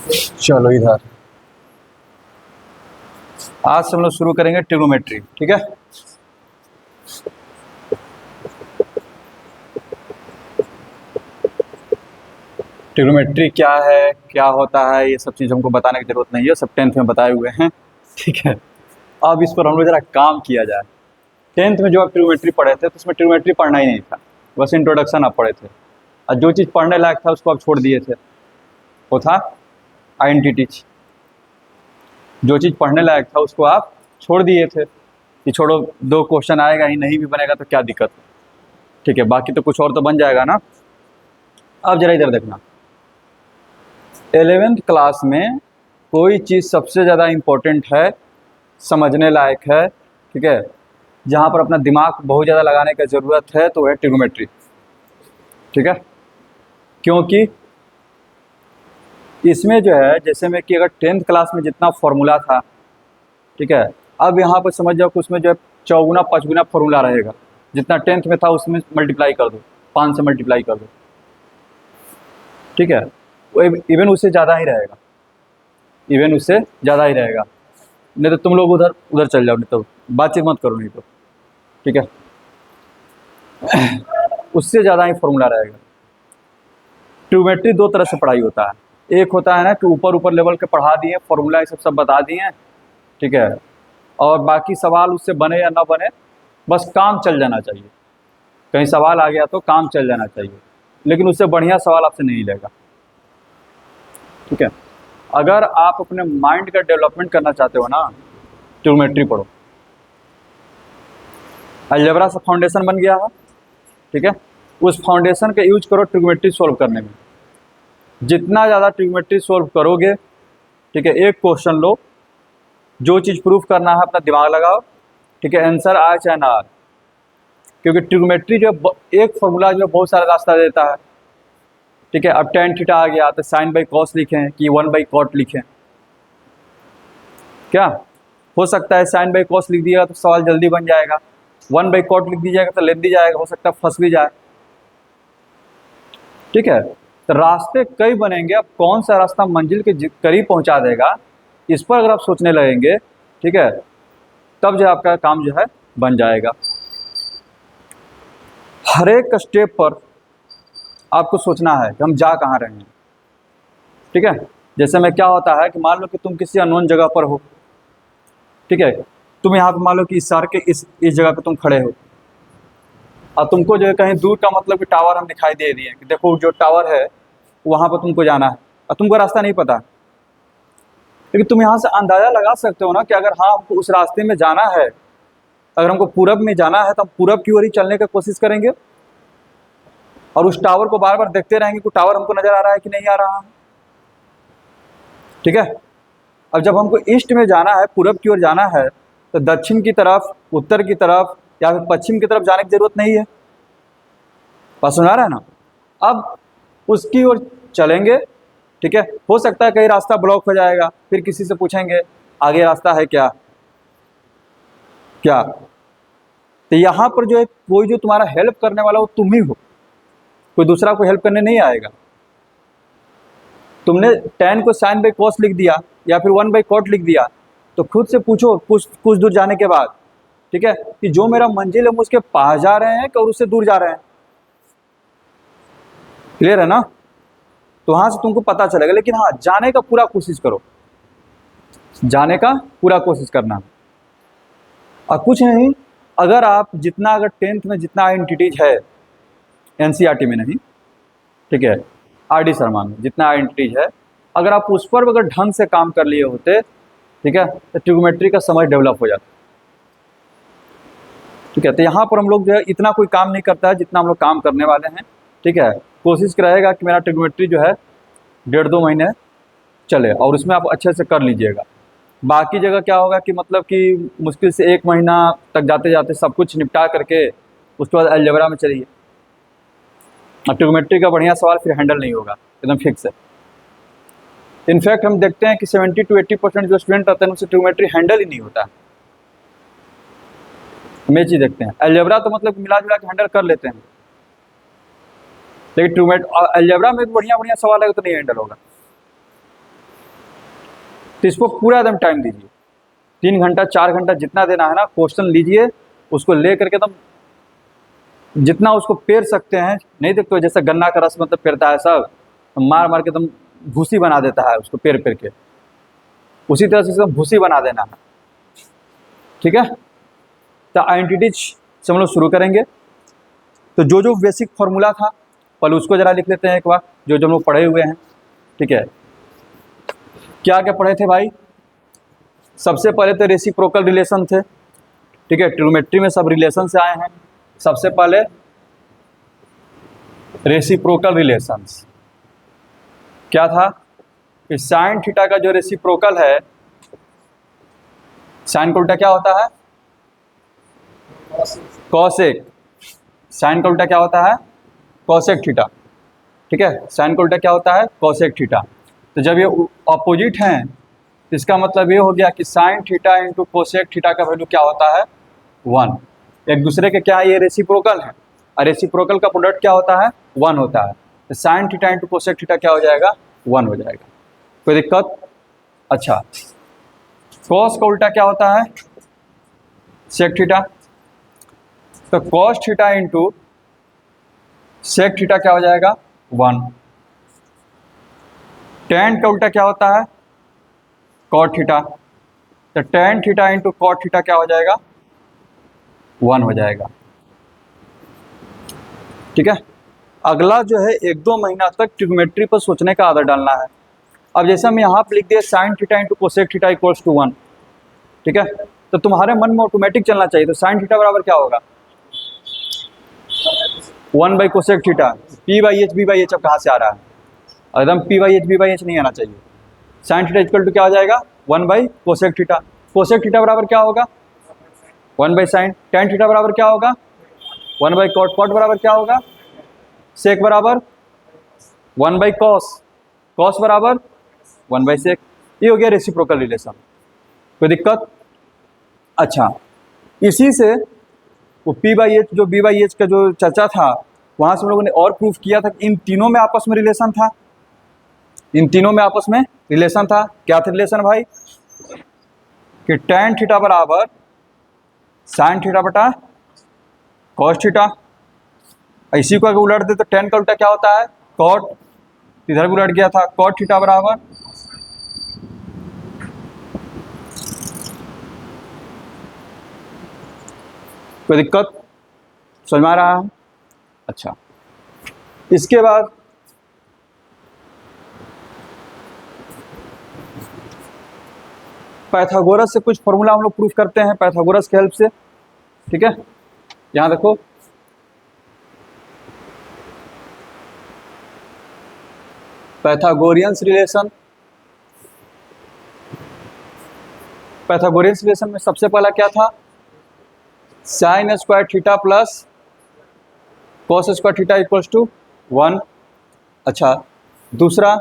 चलो इधर आज से हम लोग शुरू करेंगे ट्रिग्नोमेट्री। ठीक है, ट्रिग्नोमेट्री क्या है, क्या होता है, ये सब चीज़ हमको बताने की जरूरत नहीं है, सब 10th में बताए हुए हैं। ठीक है, अब इस पर हम लोग जरा काम किया जाए। 10th में जो आप ट्रिग्नोमेट्री पढ़े थे तो उसमें ट्रिग्नोमेट्री पढ़ना ही नहीं था, बस इंट्रोडक्शन आप पढ़े थे, और जो चीज़ पढ़ने लायक था उसको आप छोड़ दिए थे, वो था आइडेंटिटीज। जो चीज़ पढ़ने लायक था उसको आप छोड़ दिए थे कि छोड़ो, 2 क्वेश्चन आएगा ही, नहीं भी बनेगा तो क्या दिक्कत है। ठीक है, बाकी तो कुछ और तो बन जाएगा ना। अब जरा इधर देखना, 11th क्लास में कोई चीज़ सबसे ज़्यादा इम्पोर्टेंट है, समझने लायक है, ठीक है, जहाँ पर अपना दिमाग बहुत ज़्यादा लगाने की ज़रूरत है, तो है ट्रिग्नोमेट्री। ठीक है, क्योंकि इसमें जो है, जैसे में कि अगर 10th क्लास में जितना फॉर्मूला था, ठीक है, अब यहाँ पर समझ जाओ कि उसमें जो है 4 गुना 5 गुना फॉर्मूला रहेगा। जितना 10th में था उसमें मल्टीप्लाई कर दो, 5 से मल्टीप्लाई कर दो। ठीक है, वो इवन उससे ज़्यादा ही रहेगा, इवन उससे ज़्यादा ही रहेगा। नहीं तो तुम लोग उधर उधर चल जाओ, नहीं तो बातचीत मत करो, नहीं तो। ठीक है, उससे ज़्यादा ही फॉर्मूला रहेगा। ट्रिग्नोमेट्री 2 तरह से पढ़ाई होता है। एक होता है ना कि ऊपर ऊपर लेवल के पढ़ा दिए, फॉर्मूला ये सब बता दिए, ठीक है, और बाकी सवाल उससे बने या ना बने, बस काम चल जाना चाहिए। कहीं सवाल आ गया तो काम चल जाना चाहिए, लेकिन उससे बढ़िया सवाल आपसे नहीं लेगा। ठीक है, अगर आप अपने माइंड का डेवलपमेंट करना चाहते हो ना, ट्रिग्नोमेट्री पढ़ो। अलजेब्रा से फाउंडेशन बन गया है, ठीक है, उस फाउंडेशन का यूज करो ट्रिग्नोमेट्री सॉल्व करने में। जितना ज़्यादा ट्रिग्नोमेट्री सॉल्व करोगे, ठीक है, एक क्वेश्चन लो, जो चीज़ प्रूफ करना है अपना दिमाग लगाओ, ठीक है, आंसर आए चाहे ना आए, क्योंकि ट्रिग्नोमेट्री जो एक फॉर्मूला जो बहुत सारा रास्ता देता है। ठीक है, अब tan थीटा आ गया तो साइन बाई कॉस लिखें कि 1 बाई कॉट लिखें, क्या हो सकता है साइन बाई कॉस लिख दिया तो सवाल जल्दी बन जाएगा, 1 बाई कॉट लिख दीजिएगा तो लेंदी जाएगा, हो सकता है फंस भी जाए। ठीक है, तो रास्ते कई बनेंगे, अब कौन सा रास्ता मंजिल के करीब पहुंचा देगा, इस पर अगर आप सोचने लगेंगे, ठीक है, तब जो आपका काम जो है बन जाएगा। हर एक स्टेप पर आपको सोचना है कि हम जा कहाँ रहे हैं। ठीक है, जैसे में क्या होता है कि मान लो कि तुम किसी अननोन जगह पर हो, ठीक है, तुम यहाँ पे मान लो कि इस शहर के इस जगह पे तुम खड़े हो, और तुमको जो है कहीं दूर का मतलब कि टावर हम दिखाई दे दिए कि देखो जो टावर है वहाँ पर तुमको जाना है, और तुमको रास्ता नहीं पता, लेकिन तुम यहाँ से अंदाज़ा लगा सकते हो ना कि अगर हाँ हमको उस रास्ते में जाना है, अगर हमको पूरब में जाना है तो हम पूरब की ओर ही चलने की कोशिश करेंगे, और उस टावर को बार बार देखते रहेंगे कि टावर हमको नज़र आ रहा है कि नहीं आ रहा है। ठीक है, अब जब हमको ईस्ट में जाना है, पूरब की ओर जाना है, तो दक्षिण की तरफ, उत्तर की तरफ या फिर पश्चिम की तरफ जाने की जरूरत नहीं है। बात सुना रहा है ना। अब उसकी ओर चलेंगे, ठीक है, हो सकता है कहीं रास्ता ब्लॉक हो जाएगा, फिर किसी से पूछेंगे आगे रास्ता है क्या, क्या, तो यहाँ पर जो है कोई जो तुम्हारा हेल्प करने वाला वो तुम ही हो, कोई दूसरा कोई हेल्प करने नहीं आएगा। तुमने tan को साइन बाई कॉस लिख दिया या फिर 1 बाई कॉट लिख दिया, तो खुद से पूछो कुछ दूर जाने के बाद, ठीक है, कि जो मेरा मंजिल है हम उसके पास जा रहे हैं और उससे दूर जा रहे हैं। क्लियर है ना। तो वहां से तुमको पता चलेगा, लेकिन हाँ जाने का पूरा कोशिश करो, जाने का पूरा कोशिश करना। और कुछ नहीं, अगर आप जितना, अगर 10th में जितना आइडेंटिटीज है NCERT में नहीं, ठीक है, RD शर्मा में जितना आइडेंटिटीज है, अगर आप उस पर अगर ढंग से काम कर लिए होते, ठीक है, तो ट्रिग्नोमेट्री का समझ डेवलप हो जाता। ठीक है, तो यहाँ पर हम लोग जो है इतना कोई काम नहीं करता है जितना हम लोग काम करने वाले हैं। ठीक है, कोशिश रहेगा कि मेरा ट्रिग्नोमेट्री जो है 1.5-2 महीने चले, और उसमें आप अच्छे से कर लीजिएगा। बाकी जगह क्या होगा कि मतलब कि मुश्किल से 1 महीना तक जाते जाते सब कुछ निपटा करके उसके बाद अलजेब्रा में चलिए, और ट्रिग्नोमेट्री का बढ़िया सवाल फिर हैंडल नहीं होगा, एकदम फिक्स है। इनफैक्ट हम देखते हैं कि 70 to 80% जो स्टूडेंट रहते हैं उनसे ट्रिग्नोमेट्री हैंडल ही नहीं होता है। हम ये चीज़ देखते हैं, अलजेब्रा तो मतलब मिला जुला के हैंडल कर लेते हैं, लेकिन ट्रिग्नोमेट्री अलजेब्रा में बढ़िया बढ़िया सवाल है तो नहीं हैंडल होगा। तो इसको पूरा एकदम टाइम दीजिए, 3 घंटा 4 घंटा जितना देना है ना, क्वेश्चन लीजिए, उसको ले करके एकदम जितना उसको पेर सकते हैं, नहीं देखते हो जैसे गन्ना का रस मतलब पेरता है सब, मार मार के एकदम भूसी बना देता है उसको पेर पेर के, उसी तरह से एकदम भूसी बना देना है। ठीक है, तो आइडेंटिटीज से हम लोग शुरू करेंगे। तो जो जो बेसिक फॉर्मूला था पहले उसको जरा लिख लेते हैं एक बार, जो जो हम लोग पढ़े हुए हैं। ठीक है, क्या क्या पढ़े थे भाई? सबसे पहले तो रेसिप्रोकल रिलेशन थे। ठीक है, ट्रिग्नोमेट्री में सब रिलेशन से आए हैं। सबसे पहले रेसिप्रोकल रिलेशंस क्या था कि साइन थीटा का जो रेसिप्रोकल है, साइन का उल्टा क्या होता है? कॉसेक। साइन का उल्टा क्या होता है? Cosec theta. ठीक है, साइन का उल्टा क्या होता है? Cosec theta. तो जब ये अपोजिट हैं तो इसका मतलब ये हो गया कि sign theta into cosec theta का वैल्यू क्या होता है? 1। एक दूसरे के क्या ये रेसिप्रोकल है, और रेसिप्रोकल का प्रोडक्ट क्या होता है? 1 होता है। तो sign theta into cosec theta क्या हो जाएगा? 1 हो जाएगा। कोई दिक्कत? अच्छा, कॉस का उल्टा क्या होता है? Sec theta. तो cos theta into sec theta क्या हो जाएगा? 1। टेन का उल्टा क्या होता है? Cot theta. तो tan theta into cot theta क्या हो जाएगा? 1 हो जाएगा। ठीक है, अगला जो है 1-2 महीना तक ट्रिग्नोमेट्री पर सोचने का आदत डालना है। अब जैसे हम यहाँ पर लिख दिए sine theta into cosec theta equals to 1। ठीक है, तो तुम्हारे मन में ऑटोमेटिक चलना चाहिए। तो साइन थीटा बराबर क्या होगा? 1 by cosec theta. P by H अब कहाँ से आ रहा है? एकदम पी बाई एच नहीं आना चाहिए। साइन थीटा इक्वल टू क्या हो जाएगा? 1 by cosec theta. Cosec theta बराबर क्या होगा? 1 बाई साइन। टेन थीटा बराबर क्या होगा? 1 बाई कॉट। कॉट बराबर क्या होगा? सेक बराबर 1 बाई कॉस। कॉस बराबर 1 बाई सेक। ये हो गया रेसिप्रोकल रिलेशन। कोई दिक्कत? अच्छा, इसी से वो पी बाई एच जो बी बाई एच का जो चर्चा था, वहाँ से हम लोगों ने और प्रूफ किया था कि इन तीनों में आपस में रिलेशन था। इन तीनों में आपस में रिलेशन था। क्या था रिलेशन भाई? कि टेन थीटा बराबर साइन थीटा बटा कॉस थीटा। इसी को अगर उलट दे तो टेन का उल्टा क्या होता है? कॉट। इधर भी उलट गया था। कॉट थीटा बराबर कोई दिक्कत? समझ में आ रहा है? अच्छा, इसके बाद पाइथागोरस से कुछ फॉर्मूला हम लोग प्रूफ करते हैं पाइथागोरस की हेल्प से। ठीक है, यहां देखो, पाइथागोरियंस रिलेशन। पाइथागोरियंस रिलेशन में सबसे पहला क्या था? Sine square theta plus cos square theta equals to 1। अच्छा, दूसरा,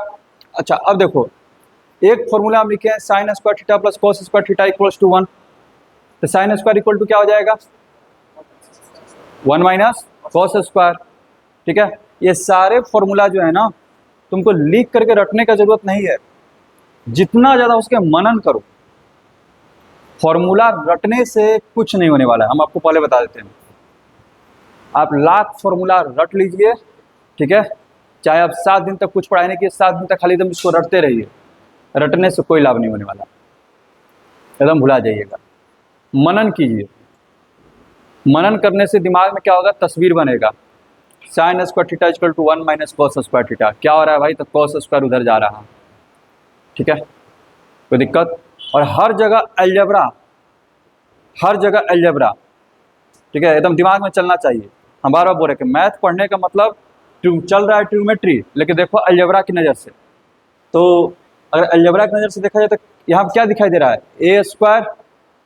अच्छा अब देखो, एक फॉर्मूला हम लिखे हैं sine square theta plus cos square theta equals to 1। तो साइन स्क्वायर इक्वल टू क्या हो जाएगा? 1 माइनस कॉस स्क्वायर। ठीक है, ये सारे फॉर्मूला जो है ना, तुमको लिख करके रटने का जरूरत नहीं है। जितना ज़्यादा उसके मनन करो। फॉर्मूला रटने से कुछ नहीं होने वाला है, हम आपको पहले बता देते हैं। आप लाख फॉर्मूला रट लीजिए, ठीक है, चाहे आप 7 दिन तक कुछ पढ़ाई नहीं किए, 7 दिन तक खाली एकदम इसको रटते रहिए। रटने से कोई लाभ नहीं होने वाला, एकदम भुला जाइएगा। मनन कीजिए। मनन करने से दिमाग में क्या होगा? तस्वीर बनेगा। Sine square theta equal to 1 minus cos square theta. क्या हो रहा है भाई? तो कॉस स्क्वायर उधर जा रहा है। ठीक है, कोई दिक्कत? और हर जगह अलजेब्रा, हर जगह अलजेब्रा। ठीक है, एकदम दिमाग में चलना चाहिए। हम बार बार बोल रहे कि मैथ पढ़ने का मतलब चल रहा है ट्रिग्नोमेट्री, लेकिन देखो अलजेब्रा की नज़र से। तो अगर अलजेब्रा की नज़र से देखा जाए तो यहाँ क्या दिखाई दे रहा है? ए स्क्वायर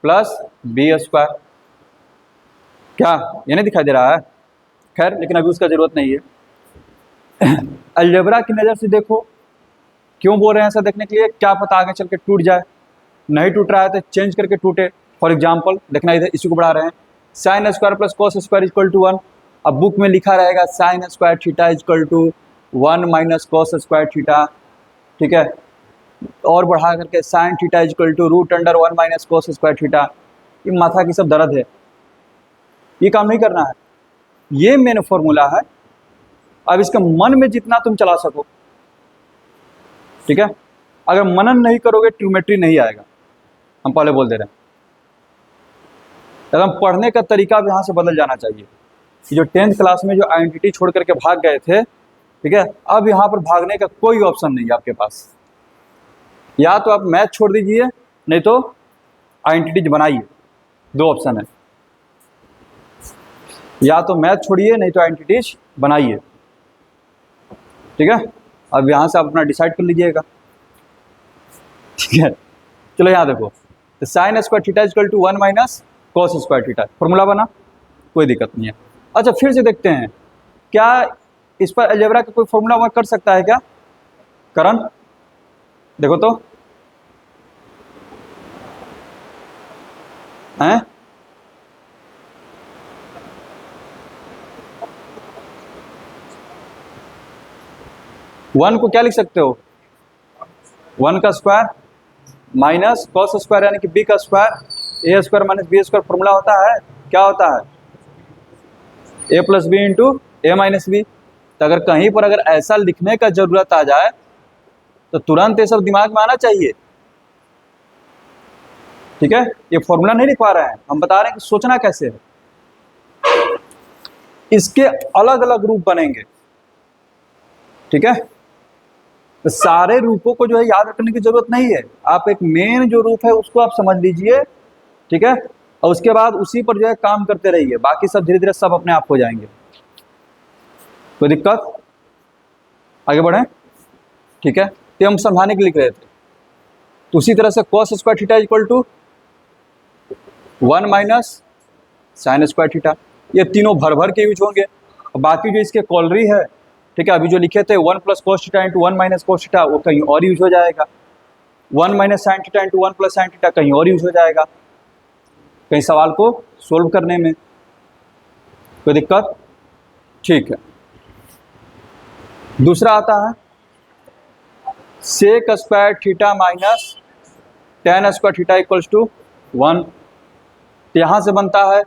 प्लस बी स्क्वायर। क्या ये नहीं दिखाई दे रहा है? खैर, लेकिन अभी उसका ज़रूरत नहीं है। अलजेब्रा की नज़र से देखो। क्यों बोल रहे हैं ऐसा देखने के लिए? क्या पता आगे चल के टूट जाए। नहीं टूट रहा है तो चेंज करके टूटे। फॉर एग्जाम्पल देखना, इधर इसी को बढ़ा रहे हैं, sine square plus cos square equal to 1। अब बुक में लिखा रहेगा sine square theta equal to 1 minus cos square theta. ठीक है, और बढ़ा करके sine theta equal to root under 1 minus cos square theta, ये माथा की सब दर्द है, ये काम नहीं करना है। ये मेन फॉर्मूला है, अब इसका मन में जितना तुम चला सको, ठीक है। अगर मनन नहीं करोगे ट्रिग्नोमेट्री नहीं आएगा, हम पहले बोल दे रहे हैं। एकदम पढ़ने का तरीका भी यहाँ से बदल जाना चाहिए। जो 10th क्लास में जो आइडेंटिटी छोड़ करके भाग गए थे, ठीक है, अब यहाँ पर भागने का कोई ऑप्शन नहीं है आपके पास। या तो आप मैथ छोड़ दीजिए, नहीं तो आइडेंटिटीज बनाइए, दो ऑप्शन है। या तो मैथ छोड़िए, नहीं तो आइडेंटिटीज बनाइए, ठीक है। अब यहाँ से आप अपना डिसाइड कर लीजिएगा, ठीक है। चलो यहाँ देखो, तो sine square theta equal to 1 minus cos square theta, formula बना, कोई दिक्कत नहीं है। अच्छा फिर से देखते हैं, क्या इस पर अलजेब्रा का कोई फॉर्मूला वर्क कर सकता है क्या? करण देखो तो, हैं? वन को क्या लिख सकते हो? 1 का स्क्वायर माइनस कॉस स्क्वायर यानी कि बी का square, A square minus B square formula होता है, क्या होता है? A plus B into A minus B. तो अगर कहीं पर अगर ऐसा लिखने का जरूरत आ जाए तो तुरंत ये सब दिमाग में आना चाहिए, ठीक है। ये फॉर्मूला नहीं लिख पा रहे हैं, हम बता रहे हैं कि सोचना कैसे है। इसके अलग अलग रूप बनेंगे, ठीक है। तो सारे रूपों को जो है याद रखने की जरूरत नहीं है, आप एक मेन जो रूप है उसको आप समझ लीजिए, ठीक है, और उसके बाद उसी पर जो है काम करते रहिए, बाकी सब धीरे धीरे सब अपने आप हो जाएंगे। कोई दिक्कत? आगे बढ़े, ठीक है। तो हम समझाने के लिए लिख रहे थे, तो उसी तरह से cos square theta equal to 1 minus sine square theta, ये तीनों भर भर के यूज होंगे। और बाकी जो इसके कॉलरी है, ठीक है, अभी जो लिखे थे 1 plus cos theta into 1 minus cos theta, वो कहीं और यूज हो जाएगा। 1 minus sign theta into 1 plus sine theta कहीं और यूज हो जाएगा, कहीं सवाल को सोल्व करने में। कोई दिक्कत? ठीक है। दूसरा आता है sec square theta minus tan square theta equals to 1। तो यहाँ से बनता है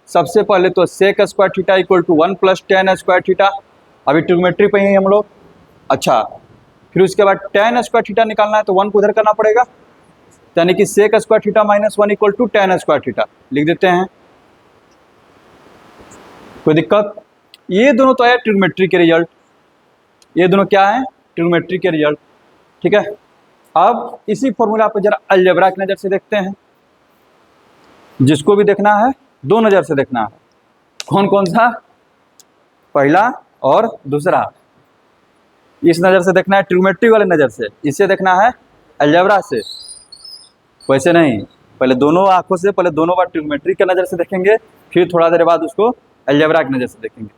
सबसे पहले तो sec square theta equal to 1 plus tan square theta, अभी ट्रिग्नोमेट्री पे ही हम लोग। अच्छा, फिर उसके बाद टेन स्क्वायर थीटा निकालना है तो 1 को उधर करना पड़ेगा, यानी कि sec square theta minus 1 equal to tan square theta लिख देते हैं। कोई दिक्कत? ये दोनों तो है ट्रिग्नोमेट्री के रिजल्ट, ये दोनों क्या है? ट्रिग्नोमेट्री के रिजल्ट, ठीक है। अब इसी फॉर्मूला पर जरा अलजेब्रा की नज़र से देखते हैं, जिसको भी देखना है दो नज़र से देखना है। कौन कौन सा? पहला और दूसरा। इस नज़र से देखना है ट्रिग्नोमेट्री वाले नज़र से, इससे देखना है अलजेब्रा से, वैसे नहीं। पहले दोनों आंखों से, पहले दोनों बार ट्रिग्नोमेट्री के नज़र से देखेंगे, फिर थोड़ा देर बाद उसको अलजेब्रा की नज़र से देखेंगे,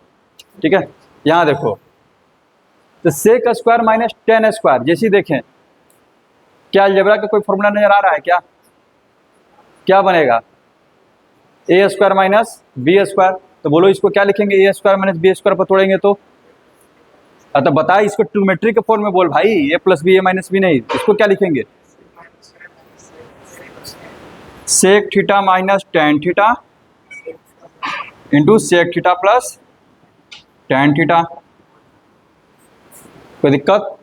ठीक है। यहाँ देखो, तो sec square minus tan square जैसी देखें, क्या अलजेब्रा का कोई फॉर्मूला नजर आ रहा है क्या? क्या बनेगा? ए स्क्वायर माइनस बी स्क्वायर। तो बोलो इसको क्या लिखेंगे? ए स्क्वायर माइनस बी स्क्वायर पर तोड़ेंगे तो बता, इसको ट्रिग्नोमेट्री के फॉर्म में बोल भाई, A plus B A minus B नहीं, इसको क्या लिखेंगे? Sec theta minus tan theta into sec theta plus tan theta. कोई दिक्कत?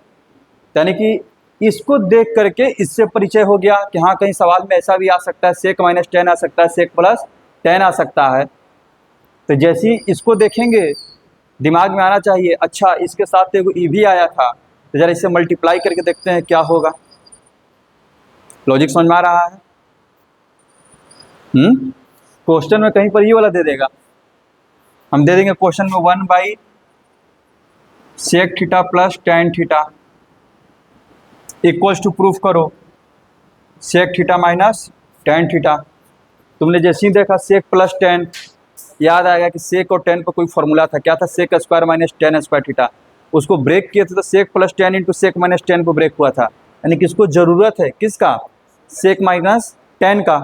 यानी कि इसको देख करके इससे परिचय हो गया कि हाँ, कहीं सवाल में ऐसा भी आ सकता है, सेक माइनस टेन आ सकता है, सेक प्लस टेन आ सकता है। तो जैसे ही इसको देखेंगे दिमाग में आना चाहिए, अच्छा इसके साथ एगो ई भी आया था, तो जरा इससे मल्टीप्लाई करके देखते हैं क्या होगा। लॉजिक समझ में आ रहा है? क्वेश्चन में कहीं पर ये वाला दे देगा, हम दे देंगे क्वेश्चन में 1 by sec theta plus tan theta equals to proof करो sec theta minus tan theta. तुमने जैसे ही देखा सेक प्लस टेन, याद आएगा कि सेक और टेन पर कोई फॉर्मूला था, क्या था? Sec square minus tan square theta. उसको ब्रेक किए थे तो sec plus tan into sec minus tan को ब्रेक हुआ था, यानी कि इसको ज़रूरत है किसका? सेक माइनस टेन का।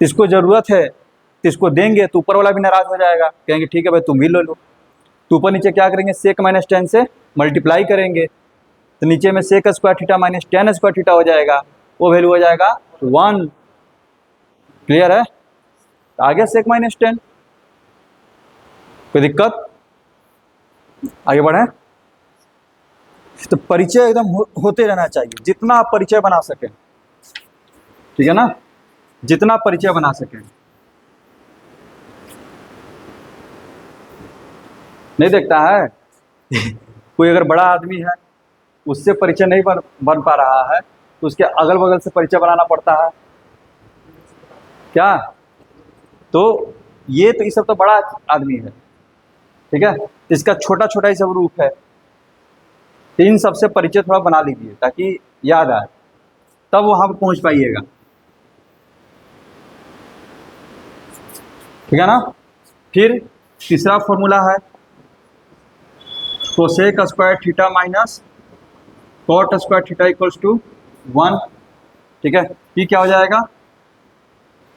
इसको ज़रूरत है तो इसको देंगे तो ऊपर वाला भी नाराज़ हो जाएगा, कहेंगे ठीक है भाई तुम भी ले लो। तो ऊपर नीचे क्या करेंगे? सेक माइनस टेन से मल्टीप्लाई करेंगे, तो नीचे में sec square theta minus tan square theta हो जाएगा, वो वैल्यू हो जाएगा 1। क्लियर है? तो आगे सेक माइनस टेन, कोई दिक्कत? आगे बढ़े। तो परिचय एकदम होते रहना चाहिए, जितना आप परिचय बना सकें, ठीक है ना, जितना परिचय बना सकें। नहीं देखता है कोई अगर बड़ा आदमी है उससे परिचय नहीं बन पा रहा है तो उसके अगल बगल से परिचय बनाना पड़ता है क्या? तो ये सब तो बड़ा आदमी है, ठीक है, इसका छोटा छोटा ही सब रूप है। तो इन सबसे परिचय थोड़ा बना लीजिए ताकि याद आए, तब वहां पर पहुंच पाइएगा, ठीक है ना। फिर तीसरा फॉर्मूला है cosec square theta minus cot square theta equals to 1, ठीक है। ये क्या हो जाएगा?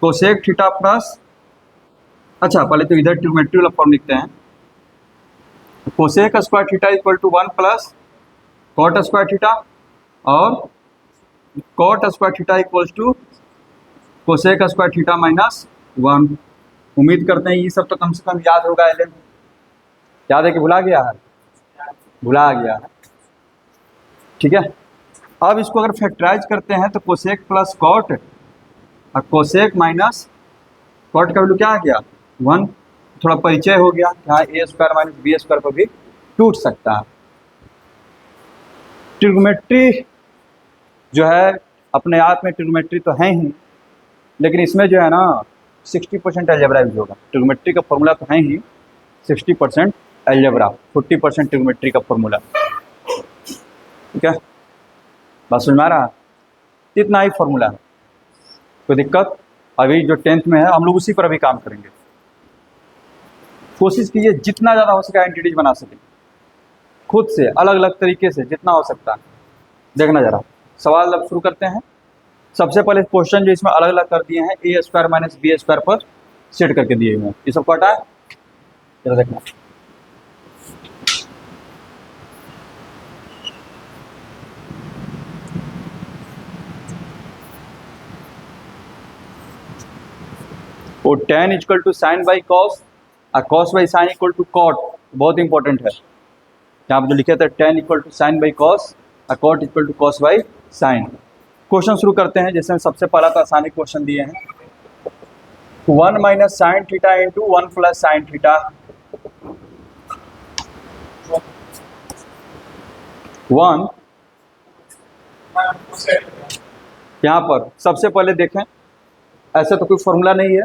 कोसेक थीटा प्लस, अच्छा पहले तो इधर ट्रिग्नोमेट्री वाला फॉर्म लिखते हैं। Cosec square theta equal to 1 plus cot square theta, और cot square theta equals to cosec square theta minus 1। उम्मीद करते हैं ये सब तो कम से कम याद होगा। एल याद है कि भुला गया है? भुला गया है, ठीक है। अब इसको अगर फैक्टराइज करते हैं तो कोसेक प्लस कॉट और कोसेक माइनस कॉट का वैल्यू क्या आ गया? 1। थोड़ा परिचय हो गया, यहाँ ए स्क्वायर माइनस बी स्क्वायर पर भी टूट सकता है। ट्रिग्नोमेट्री जो है अपने आप में ट्रिग्नोमेट्री तो है ही, लेकिन इसमें जो है ना 60% अलजेब्रा यूज होगा। ट्रिग्नोमेट्री का फॉर्मूला तो है ही 60% अलजेब्रा, 40% ट्रिग्नोमेट्री का फॉर्मूला, ठीक है। बात समझ में आ रहा? इतना ही फॉर्मूला है, कोई दिक्कत? अभी जो 10th में है हम लोग उसी पर अभी काम करेंगे। कोशिश कीजिए जितना ज़्यादा हो सके एंटिटीज बना सके, खुद से अलग अलग तरीके से जितना हो सकता है। देखना जरा, सवाल अब शुरू करते हैं। सबसे पहले क्वेश्चन जो इसमें अलग अलग कर दिए हैं ए स्क्वायर माइनस बी स्क्वायर पर सेट करके दिए हुए हैं, ये सब हटा है, जरा देखना। वो tan equal to sine by cos और cos by sine equal to cot, बहुत इंपॉर्टेंट है। यहाँ पर जो लिखे थे tan equal to sine by cos और cot equal to cos by sine. Question शुरू करते हैं। जैसे सबसे पहला तो आसानी क्वेश्चन दिए हैं, 1 minus sign theta into 1 plus sine theta. 1 यहाँ पर सबसे पहले देखें, ऐसा तो कोई फॉर्मूला नहीं है,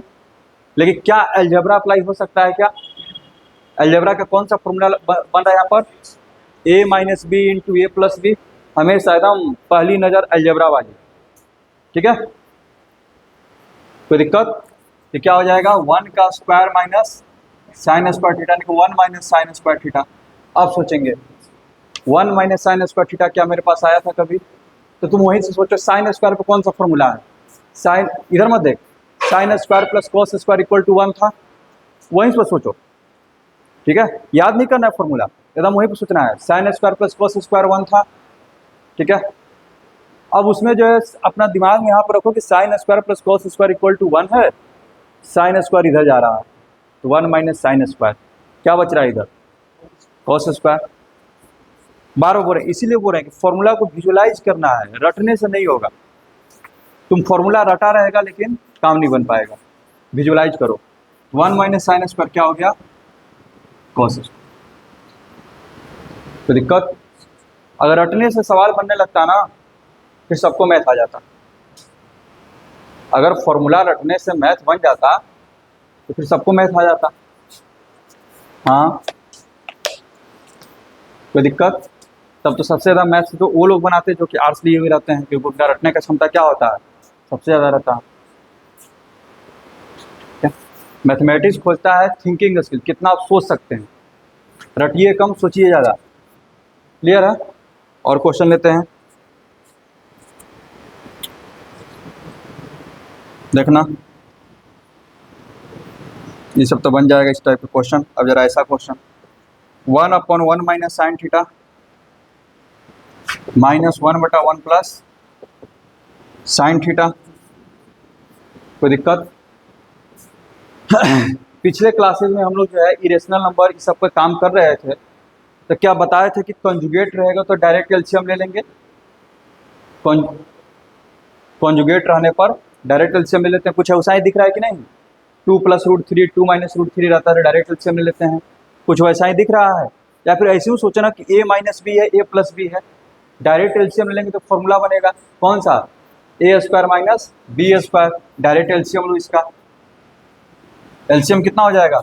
लेकिन क्या अलजेब्रा अप्लाई हो सकता है? क्या अलजेब्रा का कौन सा फॉर्मूला बन रहा है यहाँ पर? a minus B into A plus B, हमेशा एकदम पहली नज़र अलजेब्रा वाली, ठीक है। कोई दिक्कत? तो क्या हो जाएगा? 1 का square minus sine square theta, 1 minus sine square theta. अब सोचेंगे 1 माइनस साइन स्क्वायर थीटा क्या मेरे पास आया था कभी? तो तुम वहीं से सोचो साइन स्क्वायर पर कौन सा फॉर्मूला है? साइन, इधर मत देख, sine square plus cos square equal to 1 था, वहीं पर सोचो, ठीक है। याद नहीं करना है फॉर्मूला, एकदम वहीं पर सोचना है। Sine square plus cos square 1 था, ठीक है। अब उसमें जो है अपना दिमाग में यहाँ पर रखो कि sine square plus cos square equal to 1 है, साइन स्क्वायर इधर जा रहा है तो 1 माइनस साइन स्क्वायर, क्या बच रहा है इधर? Cos square. बार बोल रहे हैं, इसीलिए बोल रहे हैं कि फॉर्मूला को विजुअलाइज करना है, रटने से नहीं होगा। तुम फॉर्मूला रटा रहेगा लेकिन काम नहीं बन पाएगा, विजुअलाइज करो। 1 माइनस साइन स्क्वायर क्या हो गया? Cos square. तो दिक्कत, अगर रटने से सवाल बनने लगता ना फिर सबको मैथ आ जाता। अगर फॉर्मूला रटने से मैथ बन जाता तो फिर सबको मैथ आ जाता। हाँ, कोई दिक्कत? तब तो सबसे ज़्यादा मैथ्स तो वो लोग बनाते हैं जो कि आर्ट्स लिए हुए रहते हैं, क्योंकि उनका रटने का क्षमता क्या होता है? सबसे ज़्यादा रहता है। मैथमेटिक्स खोजता है थिंकिंग स्किल, कितना आप सोच सकते हैं। रटिए कम, सोचिए ज़्यादा। क्लियर है? और क्वेश्चन लेते हैं, देखना ये सब तो बन जाएगा इस टाइप का क्वेश्चन। अब जरा ऐसा question, 1/1 minus sine theta, -1/1 plus sine theta. कोई दिक्कत? पिछले क्लासेस में हम लोग जो है इरेशनल नंबर इस सब पर काम कर रहे थे, तो क्या बताए थे कि कॉन्जुगेट रहेगा तो डायरेक्ट एलसीएम ले लेंगे। कॉन्जुगेट रहने पर डायरेक्ट एलसीएम ले लेते हैं। कुछ ऐसा ही दिख रहा है कि नहीं? 2 + √3 2 - √3 रहता है, डायरेक्ट एलसीएम ले लेते हैं। कुछ वैसा ही दिख रहा है, या फिर ऐसे ही सोचना कि a - b है, a + b है, डायरेक्ट एलसीएम ले लेंगे तो फॉर्मूला बनेगा कौन सा? a² - b²। डायरेक्ट एलसीएम लो इसका। एलसीएम कितना हो जाएगा?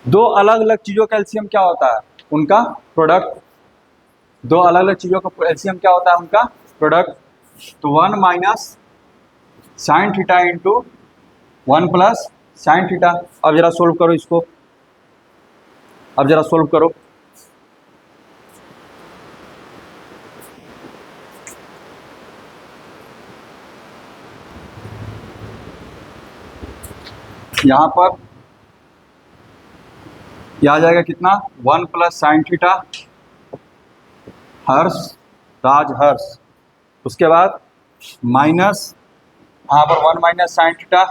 दो अलग अलग चीज़ों का एलसीएम क्या होता है? उनका प्रोडक्ट। दो अलग अलग चीज़ों का एलसीएम क्या होता है? उनका प्रोडक्ट। तो 1 - sign theta into 1 + sine theta. अब जरा सोल्व करो इसको, अब जरा सोल्व करो। यहाँ पर यह आ जाएगा कितना? 1 + साइन थीटा हर्ष राज हर्ष। उसके बाद माइनस यहाँ पर 1 - साइन थीटा,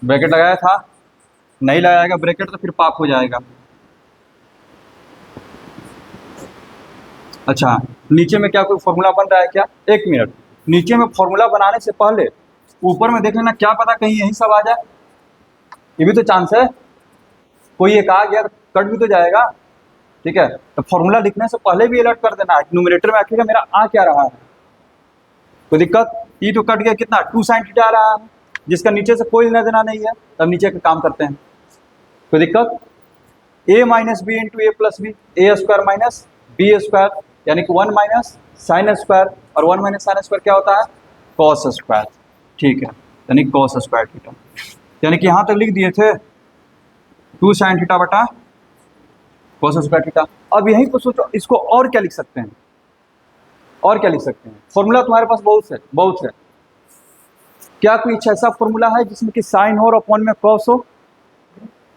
ब्रैकेट लगाया था, नहीं लगाएगा ब्रैकेट तो फिर पाप हो जाएगा। अच्छा, नीचे में क्या कोई फॉर्मूला बन रहा है क्या? एक मिनट, नीचे में फॉर्मूला बनाने से पहले ऊपर में देख लेना, क्या पता कहीं यही सब आ जाए, ये भी तो चांस है। कोई एक आ गया तो कट भी तो जाएगा। ठीक है, तो फॉर्मूला लिखने से पहले भी अलर्ट कर देना, न्यूमरेटर में आखिर मेरा आ क्या रहा है। कोई दिक्कत? ई तो कट गया, कितना? 2 साइन थीटा आ रहा है, जिसका नीचे से कोई लेना देना नहीं है। तब नीचे का काम करते हैं। कोई दिक्कत? a - b into a + b, a² - b², यानी कि 1 - साइन स्क्वायर, और 1 - साइन स्क्वायर क्या होता है? Cos square. ठीक है, यानी कॉस स्क्वायर थीटा। यानी कि यहाँ तक लिख दिए थे 2 साइन थीटा बटा कॉस स्क्वायर थीटा। अब यहीं पर सोचो इसको और क्या लिख सकते हैं, और क्या लिख सकते हैं? फॉर्मूला तुम्हारे पास बहुत है, बहुत है। क्या कोई ऐसा फॉर्मूला है जिसमें कि साइन हो और अपॉन में कॉस हो?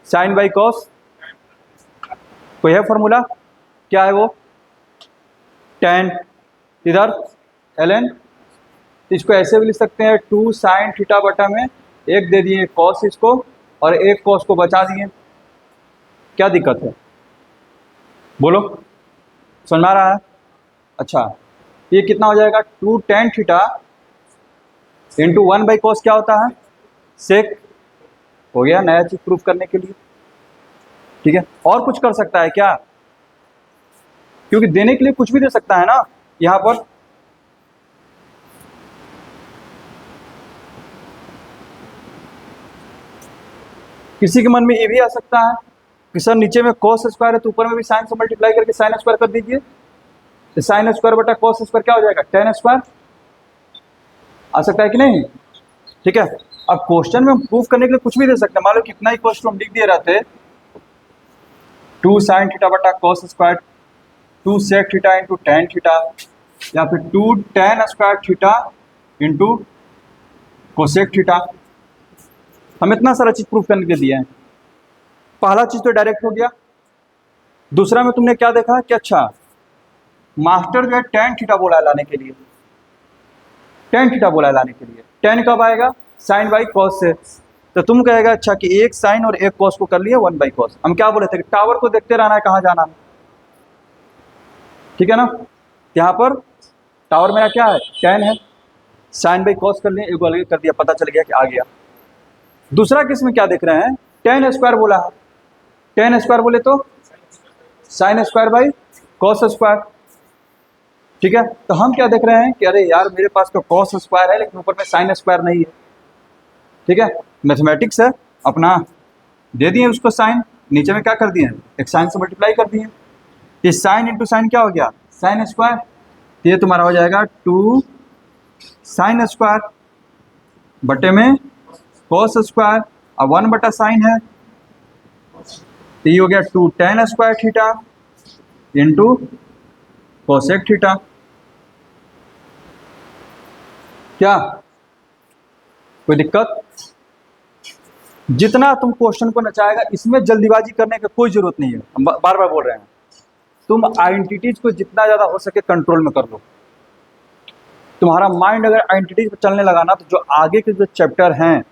साइन बाई कॉस कोई है फॉर्मूला? क्या है वो? tan, इधर ln। इसको ऐसे भी लिख सकते हैं 2 साइन थीटा बटा में एक दे दिए कॉस इसको, और एक कॉस को बचा दिए। क्या दिक्कत है? बोलो, समझ में आ रहा है? अच्छा, ये कितना हो जाएगा? 2 tan थीटा इंटू 1/cos क्या होता है? सेक। हो गया नया चीज प्रूफ करने के लिए। ठीक है, और कुछ कर सकता है क्या? क्योंकि देने के लिए कुछ भी दे सकता है ना। यहां पर किसी के मन में ये भी आ सकता है कि सर नीचे में cos स्क्वायर है तो ऊपर में भी साइन से मल्टीप्लाई करके साइन स्क्वायर कर दीजिए, तो साइन स्क्वायर बटा cos स्क्वायर क्या हो जाएगा? tan square. आ सकता है कि नहीं? ठीक है, अब क्वेश्चन में हम प्रूफ करने के लिए कुछ भी दे सकते हैं। मान लो कितना ही क्वेश्चन हम लिख दिए रहते, 2 साइन थीटा बटा cos square, 2 sec theta into tan theta, या फिर 2 tan square theta into cosec theta. हम इतना सारा चीज प्रूफ करने के लिए दिए हैं। पहला चीज तो डायरेक्ट हो गया। दूसरा में तुमने क्या देखा कि अच्छा मास्टर जो है tan थीटा बोला है लाने के लिए, tan थीटा बोला है लाने के लिए। tan कब आएगा? साइन बाई कॉस से। तो तुम कहेगा अच्छा कि एक साइन और एक कॉस को कर लिए 1/cos। हम क्या बोले थे कि टावर को देखते रहना है कहाँ जाना है। ठीक है ना, यहाँ पर टावर मेरा क्या है? tan है, साइन बाई कॉस कर लिए, एक अलग कर दिया, पता चल गया कि आ गया। दूसरा किस में क्या देख रहे हैं? tan स्क्वायर बोला है, tan स्क्वायर बोले तो sine square by cos square. ठीक है, तो हम क्या देख रहे हैं कि अरे यार मेरे पास तो कॉस स्क्वायर है लेकिन ऊपर में साइन स्क्वायर नहीं है। ठीक है, मैथमेटिक्स है अपना, दे दिए उसको साइन, नीचे में क्या कर दिए? एक साइन से मल्टीप्लाई कर दिए। ये साइन इंटू साइन क्या हो गया? Sine square. तो ये तुम्हारा हो जाएगा 2 साइन स्क्वायर बटे में कॉस स्क्वायर, और 1 बटा साइन है, तो ये हो गया 2 tan square theta into cosec theta. क्या कोई दिक्कत? जितना तुम क्वेश्चन को नचाएगा इसमें जल्दीबाजी करने की कोई जरूरत नहीं है। हम बार बार बोल रहे हैं, तुम आइडेंटिटीज को जितना ज़्यादा हो सके कंट्रोल में कर लो। तुम्हारा माइंड अगर आइडेंटिटीज पर चलने लगा ना, तो जो आगे के जो चैप्टर हैं,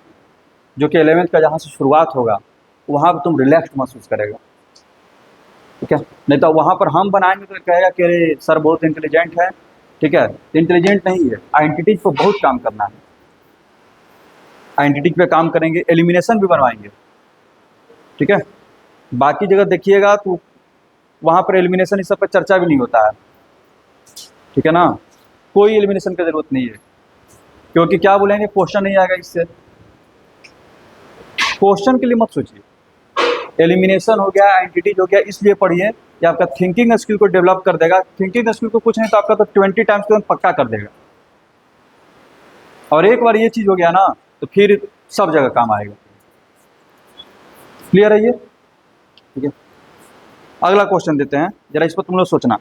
जो कि 11th का जहाँ से शुरुआत होगा, वहाँ पर तुम रिलैक्स महसूस करेगा। ठीक है, नहीं तो वहाँ पर हम बनाएंगे तो कहेगा कि अरे सर बहुत इंटेलिजेंट है। ठीक है, इंटेलिजेंट नहीं है, आइडेंटिटीज पर बहुत काम करना है। आइडेंटिटी पे काम करेंगे, एलिमिनेशन भी बनवाएंगे। ठीक है, बाकी जगह देखिएगा तो वहाँ पर एलिमिनेशन इस सब पर चर्चा भी नहीं होता है। ठीक है ना, कोई एलिमिनेशन की ज़रूरत नहीं है, क्योंकि क्या बोलेंगे, क्वेश्चन नहीं आएगा इससे। क्वेश्चन के लिए मत सोचिए, एलिमिनेशन हो गया, आइडेंटिटीज हो गया, इसलिए पढ़िए कि आपका थिंकिंग स्किल को डेवलप कर देगा। थिंकिंग स्किल को कुछ नहीं तो आपका तो 20 टाइम्स तो पक्का कर देगा। और एक बार ये चीज़ हो गया ना, तो फिर सब जगह काम आएगा। क्लियर है ये? ठीक है, अगला क्वेश्चन देते हैं, जरा इस पर तुम लोग सोचना।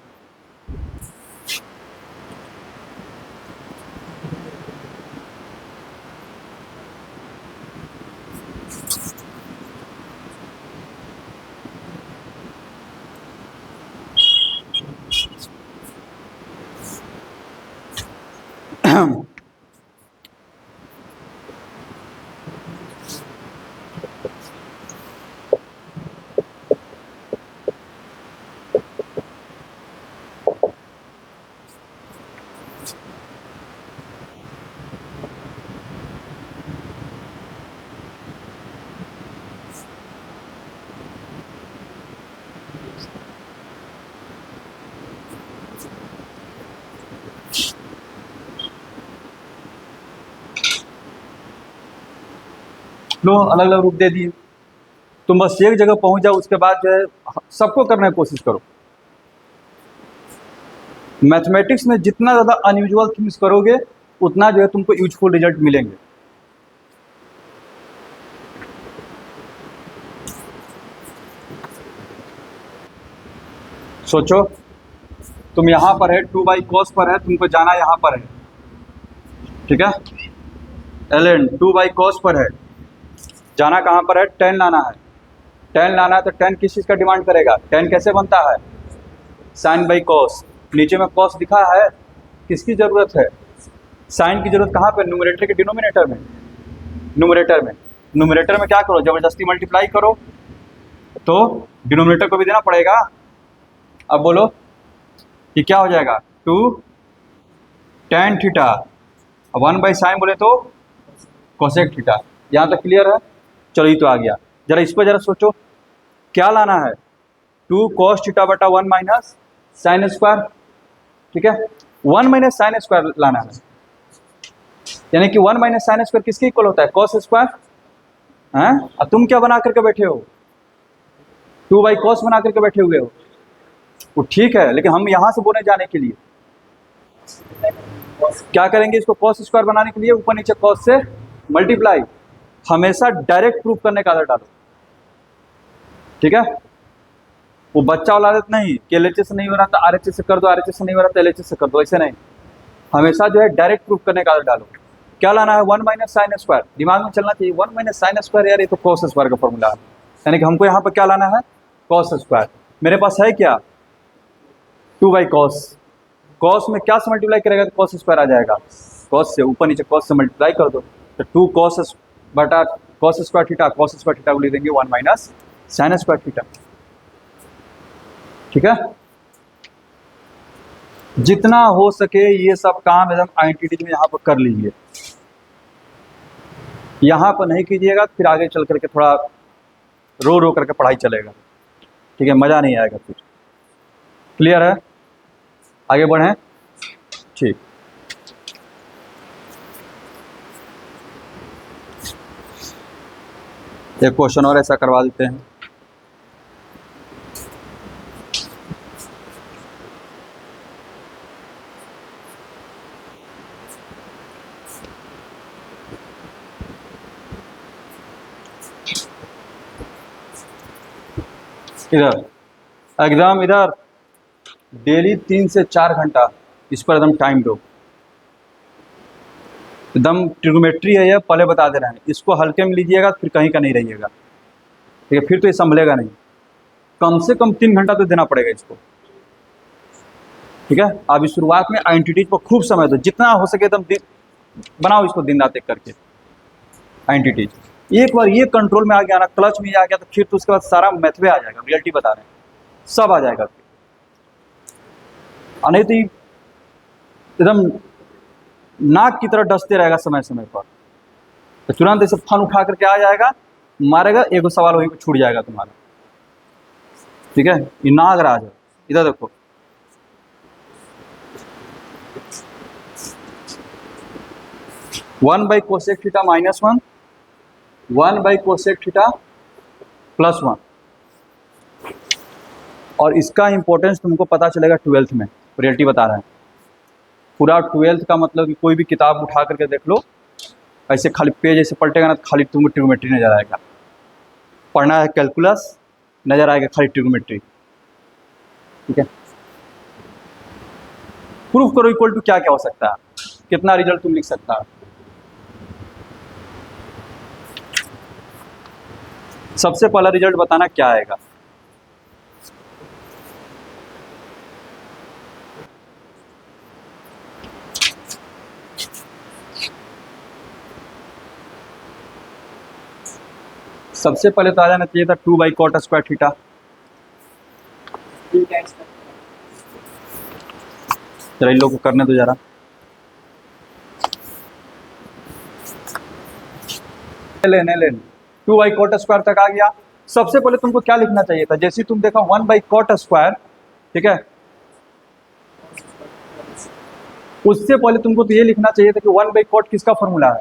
लो, अलग अलग रूप दे दिए, तुम बस एक जगह पहुंच जाओ, उसके बाद जो है सबको करने की कोशिश करो। मैथमेटिक्स में जितना ज़्यादा अनयूजुअल थिंग्स करोगे, उतना जो है तुमको यूजफुल रिजल्ट मिलेंगे। सोचो, तुम यहाँ पर है, 2/cos पर है, तुमको जाना यहाँ पर है। ठीक है, ln 2/cos पर है, जाना कहाँ पर है, tan लाना है। tan लाना है तो tan किस चीज़ का डिमांड करेगा, tan कैसे बनता है, sin/cos। नीचे में cos लिखा है, किसकी ज़रूरत है, sin की ज़रूरत कहाँ पर, न्यूमरेटर के डिनोमिनेटर में। न्यूमरेटर में क्या करो, ज़बरदस्ती मल्टीप्लाई करो, तो डिनोमिनेटर को भी देना पड़ेगा। अब बोलो कि क्या हो जाएगा, 2 tan थीटा, 1/sin बोले तो कोसेक थीटा। यहाँ तक क्लियर है? चलो, ये तो आ गया। जरा इस पर जरा सोचो, क्या लाना है, 2 cos थीटा बटा 1 माइनस साइन स्क्वायर। ठीक है, 1 माइनस साइन स्क्वायर लाना है, यानी कि 1 माइनस साइन स्क्वायर किसके इक्वल होता है, cos स्क्वायर। हैं, अब तुम क्या बना करके बैठे हो, 2/cos बना करके बैठे हुए हो। वो ठीक है, लेकिन हम यहाँ से बोले जाने के लिए क्या करेंगे, इसको cos स्क्वायर बनाने के लिए ऊपर नीचे cos से मल्टीप्लाई। हमेशा डायरेक्ट प्रूफ करने का आदत डालो। ठीक है, वो बच्चा वाला आदत नहीं कि LHS से नहीं हो रहा तो RHS से कर दो, RHS से नहीं हो रहा तो LHS से कर दो, ऐसे नहीं। हमेशा जो है डायरेक्ट प्रूफ करने का आदत डालो। क्या लाना है, 1 माइनस साइन स्क्वायर, दिमाग में चलना चाहिए। 1 माइनस साइन स्क्वायर, यार ये तो cos स्क्वायर का फॉर्मूला है, यानी कि हमको यहाँ पर क्या लाना है, cos स्क्वायर। मेरे पास है क्या, 2/cos। cos में क्या से मल्टीप्लाई करेगा तो cos स्क्वायर आ जाएगा, cos से ऊपर नीचे cos से मल्टीप्लाई कर दो, तो 2 cos बटा cos square theta, cos square theta को लिख देंगे 1 माइनस साइन स्क्वायर थीटा। ठीक है, जितना हो सके ये सब काम एकदम आइडेंटिटी में यहाँ पर कर लीजिए। यहाँ पर नहीं कीजिएगा तो फिर आगे चल करके थोड़ा रो रो करके पढ़ाई चलेगा। ठीक है, मज़ा नहीं आएगा फिर। क्लियर है, आगे बढ़ें। ठीक, एक क्वेश्चन और ऐसा करवा देते हैं। इधर एकदम इधर डेली 3 से 4 घंटा इस पर एकदम टाइम दो। एकदम ट्रिग्नोमेट्री है ये, पहले बता दे रहे हैं, इसको हल्के में लीजिएगा फिर कहीं का नहीं रहिएगा। ठीक है, फिर तो ये संभलेगा नहीं, कम से कम 3 घंटा तो देना पड़ेगा इसको। ठीक है। अभी शुरुआत में आइडेंटिटीज पर खूब समय दो, जितना हो सके एकदम बनाओ इसको दिन रात एक करके आइडेंटिटीज। एक बार ये कंट्रोल में आ गया ना, क्लच में आ गया, तो फिर तो उसके बाद सारा मैथ में आ जाएगा, रियलिटी बता रहे हैं, सब आ जाएगा फिर। नहीं तो एकदम नाक की तरह डसते रहेगा समय समय पर, तो तुरंत ऐसे फन उठा करके आ जाएगा, मारेगा, एगो सवाल वहीं पे छूट जाएगा तुम्हारा। ठीक है, ये नागराज है। इधर देखो, one by cosec theta minus one, one by cosec theta plus one. और इसका इंपॉर्टेंस तुमको पता चलेगा 12th में, रियलिटी बता रहे हैं। पूरा 12th का मतलब कि कोई भी किताब उठा करके देख लो, ऐसे खाली पेज ऐसे पलटेगा ना, तो खाली तुमको ट्रिग्नोमेट्री नजर आएगा। पढ़ना है कैलकुलस, नजर आएगा खाली ट्रिग्नोमेट्री। ठीक है, प्रूफ करो इक्वल टू क्या क्या हो सकता है, कितना रिजल्ट तुम लिख सकता है। सबसे पहला रिजल्ट बताना क्या आएगा। सबसे पहले तो आ जाना चाहिए था 2 बाई कॉट स्क्वायर थीटा। चलो इन लोग को करने दो जरा। लेने 2 बाई कॉट स्क्वायर तक आ गया। सबसे पहले तुमको क्या लिखना चाहिए था, जैसे तुम देखा 1 बाई कॉट स्क्वायर, ठीक है, उससे पहले तुमको तो ये लिखना चाहिए था कि 1 बाई कॉट किसका फॉर्मूला है,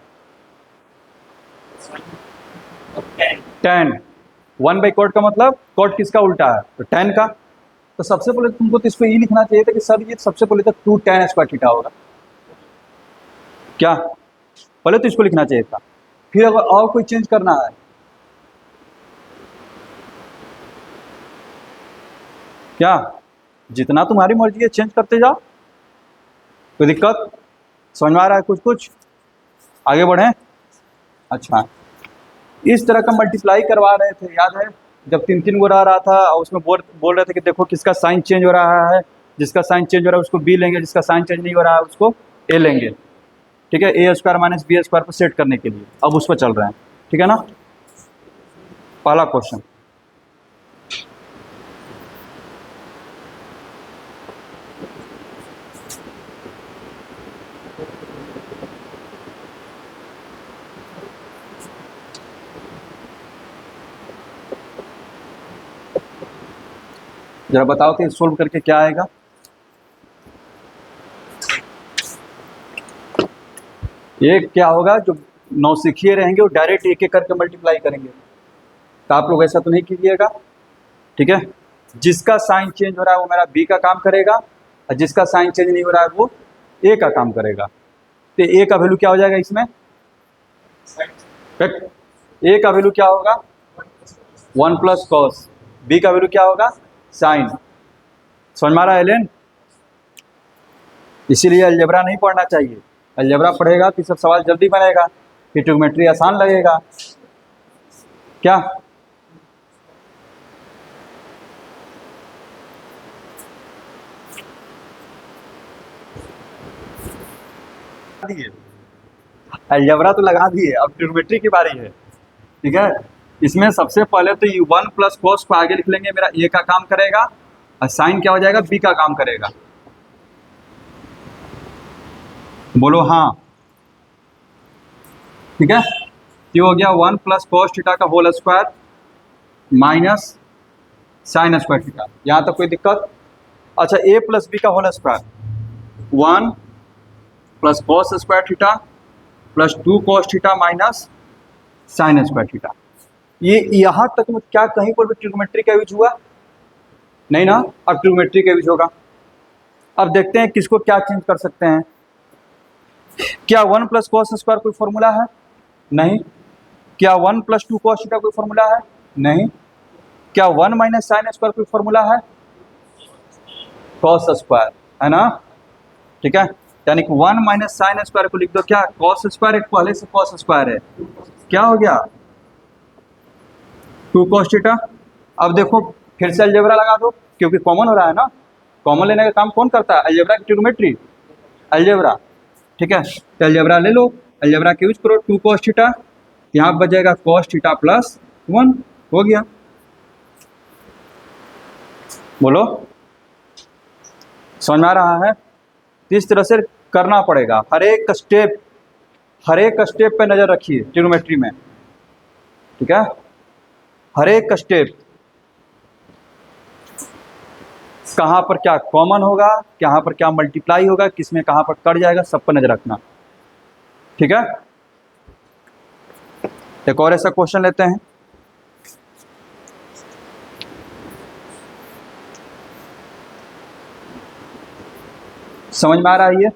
tan। 1 बाई कॉट का मतलब कॉट किसका उल्टा है, तो tan का। तो सबसे पहले तुमको तो इसको ये लिखना चाहिए था कि सर ये सबसे पहले तो 2 tan स्क्वायर थीटा होगा, क्या पहले तो इसको लिखना चाहिए था। फिर अगर और कोई चेंज करना है, क्या जितना तुम्हारी मर्जी है चेंज करते जाओ, कोई दिक्कत। समझ में आ रहा है कुछ कुछ, आगे बढ़े। अच्छा, इस तरह का मल्टीप्लाई करवा रहे थे, याद है जब 3-3 गो रहा था और उसमें बोल रहे थे कि देखो किसका साइन चेंज हो रहा है, जिसका साइन चेंज हो रहा है उसको बी लेंगे, जिसका साइन चेंज नहीं हो रहा है उसको ए लेंगे। ठीक है, ए स्क्वायर माइनस बी स्क्वायर पर सेट करने के लिए अब उस पर चल रहे हैं। ठीक है ना, पहला क्वेश्चन। जरा बताओ कि सोल्व करके क्या आएगा। एक क्या होगा, जो नौसिखिए रहेंगे वो डायरेक्ट एक एक करके मल्टीप्लाई करेंगे, तो आप लोग ऐसा तो नहीं कीजिएगा। ठीक है, जिसका साइन चेंज हो रहा है वो मेरा बी का काम करेगा, और जिसका साइन चेंज नहीं हो रहा है वो ए का काम करेगा। तो ए का वैल्यू क्या हो जाएगा इसमें, ए का वैल्यू क्या होगा 1 प्लस कॉस, बी का वैल्यू क्या होगा साइन। समझ में आ रहा है एलेन। इसीलिए अलजेब्रा नहीं पढ़ना चाहिए, अलजेब्रा पढ़ेगा तो सब सवाल जल्दी बनेगा, फिर ट्रिग्नोमेट्री आसान लगेगा। क्या दिए, अलजेब्रा तो लगा दिए, अब ट्रिग्नोमेट्री की बारी है। ठीक है, इसमें सबसे पहले तो ये 1 प्लस कॉस को आगे लिख लेंगे, मेरा ए का काम करेगा, और साइन क्या हो जाएगा बी का काम करेगा। बोलो हाँ। ठीक है, ये हो गया 1 प्लस कॉस थीटा का whole square minus sine square theta. यहाँ तक कोई दिक्कत। अच्छा, ए प्लस बी का whole square 1 plus cos square theta plus 2 cos theta minus sine square theta. ये यहाँ तक में क्या कहीं पर भी ट्रिग्नोमेट्री का यूज हुआ नहीं ना, अब ट्रिग्नोमेट्री का यूज होगा। अब देखते हैं किसको क्या चेंज कर सकते हैं। क्या 1 प्लस कॉस स्क्वायर कोई फॉर्मूला है, नहीं। क्या 1 प्लस 2 कॉस थीटा कोई फॉर्मूला है, नहीं। क्या 1 माइनस साइन स्क्वायर कोई फॉर्मूला है, कॉस स्क्वायर है ना। ठीक है, यानी कि 1 माइनस साइन स्क्वायर को लिख दो क्या कॉस स्क्वायर, एक पहले से कॉस स्क्वायर है, क्या हो गया 2 कॉस थीटा। अब देखो फिर से अलजेब्रा लगा दो क्योंकि कॉमन हो रहा है ना, कॉमन लेने का काम कौन करता है? अलजेब्रा की ट्रिग्नोमेट्री, अलजेब्रा। ठीक है, तो अलजेब्रा ले लो, अलजेब्रा के यूज करो। 2 cos थीटा, यहाँ बच जाएगा cos थीटा प्लस 1, हो गया। बोलो, समझ में आ रहा है? तो इस तरह से करना पड़ेगा, हर एक स्टेप पे नज़र रखिए ट्रिग्नोमेट्री में। ठीक है, हर एक स्टेप, कहाँ पर क्या कॉमन होगा, कहाँ पर क्या मल्टीप्लाई होगा, किस में कहाँ पर कट जाएगा, सब पर नजर रखना। ठीक है, एक और ऐसा क्वेश्चन लेते हैं। समझ में आ रहा है ये?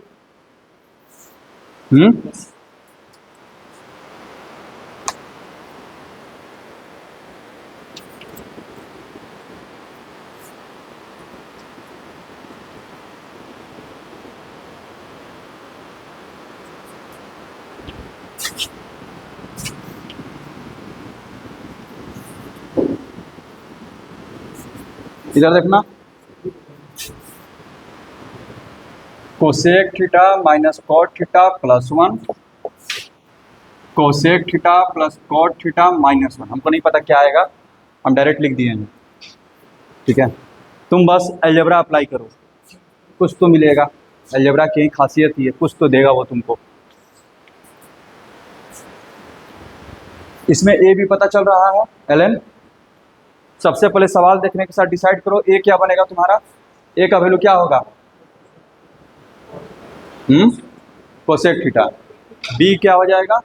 इधर देखना, cosec theta minus cot theta plus 1, cosec theta plus cot theta minus 1। हमको नहीं पता क्या आएगा, हम डायरेक्ट लिख दिए हैं। ठीक है, तुम बस अलजेब्रा अप्लाई करो, कुछ तो मिलेगा। अलजेब्रा की खासियत ही है, कुछ तो देगा वो तुमको। इसमें ए भी पता चल रहा है, एल। सबसे पहले सवाल देखने के साथ डिसाइड करो ए क्या बनेगा तुम्हारा। ए का वैल्यू क्या होगा? Cosec theta. बी क्या हो जाएगा?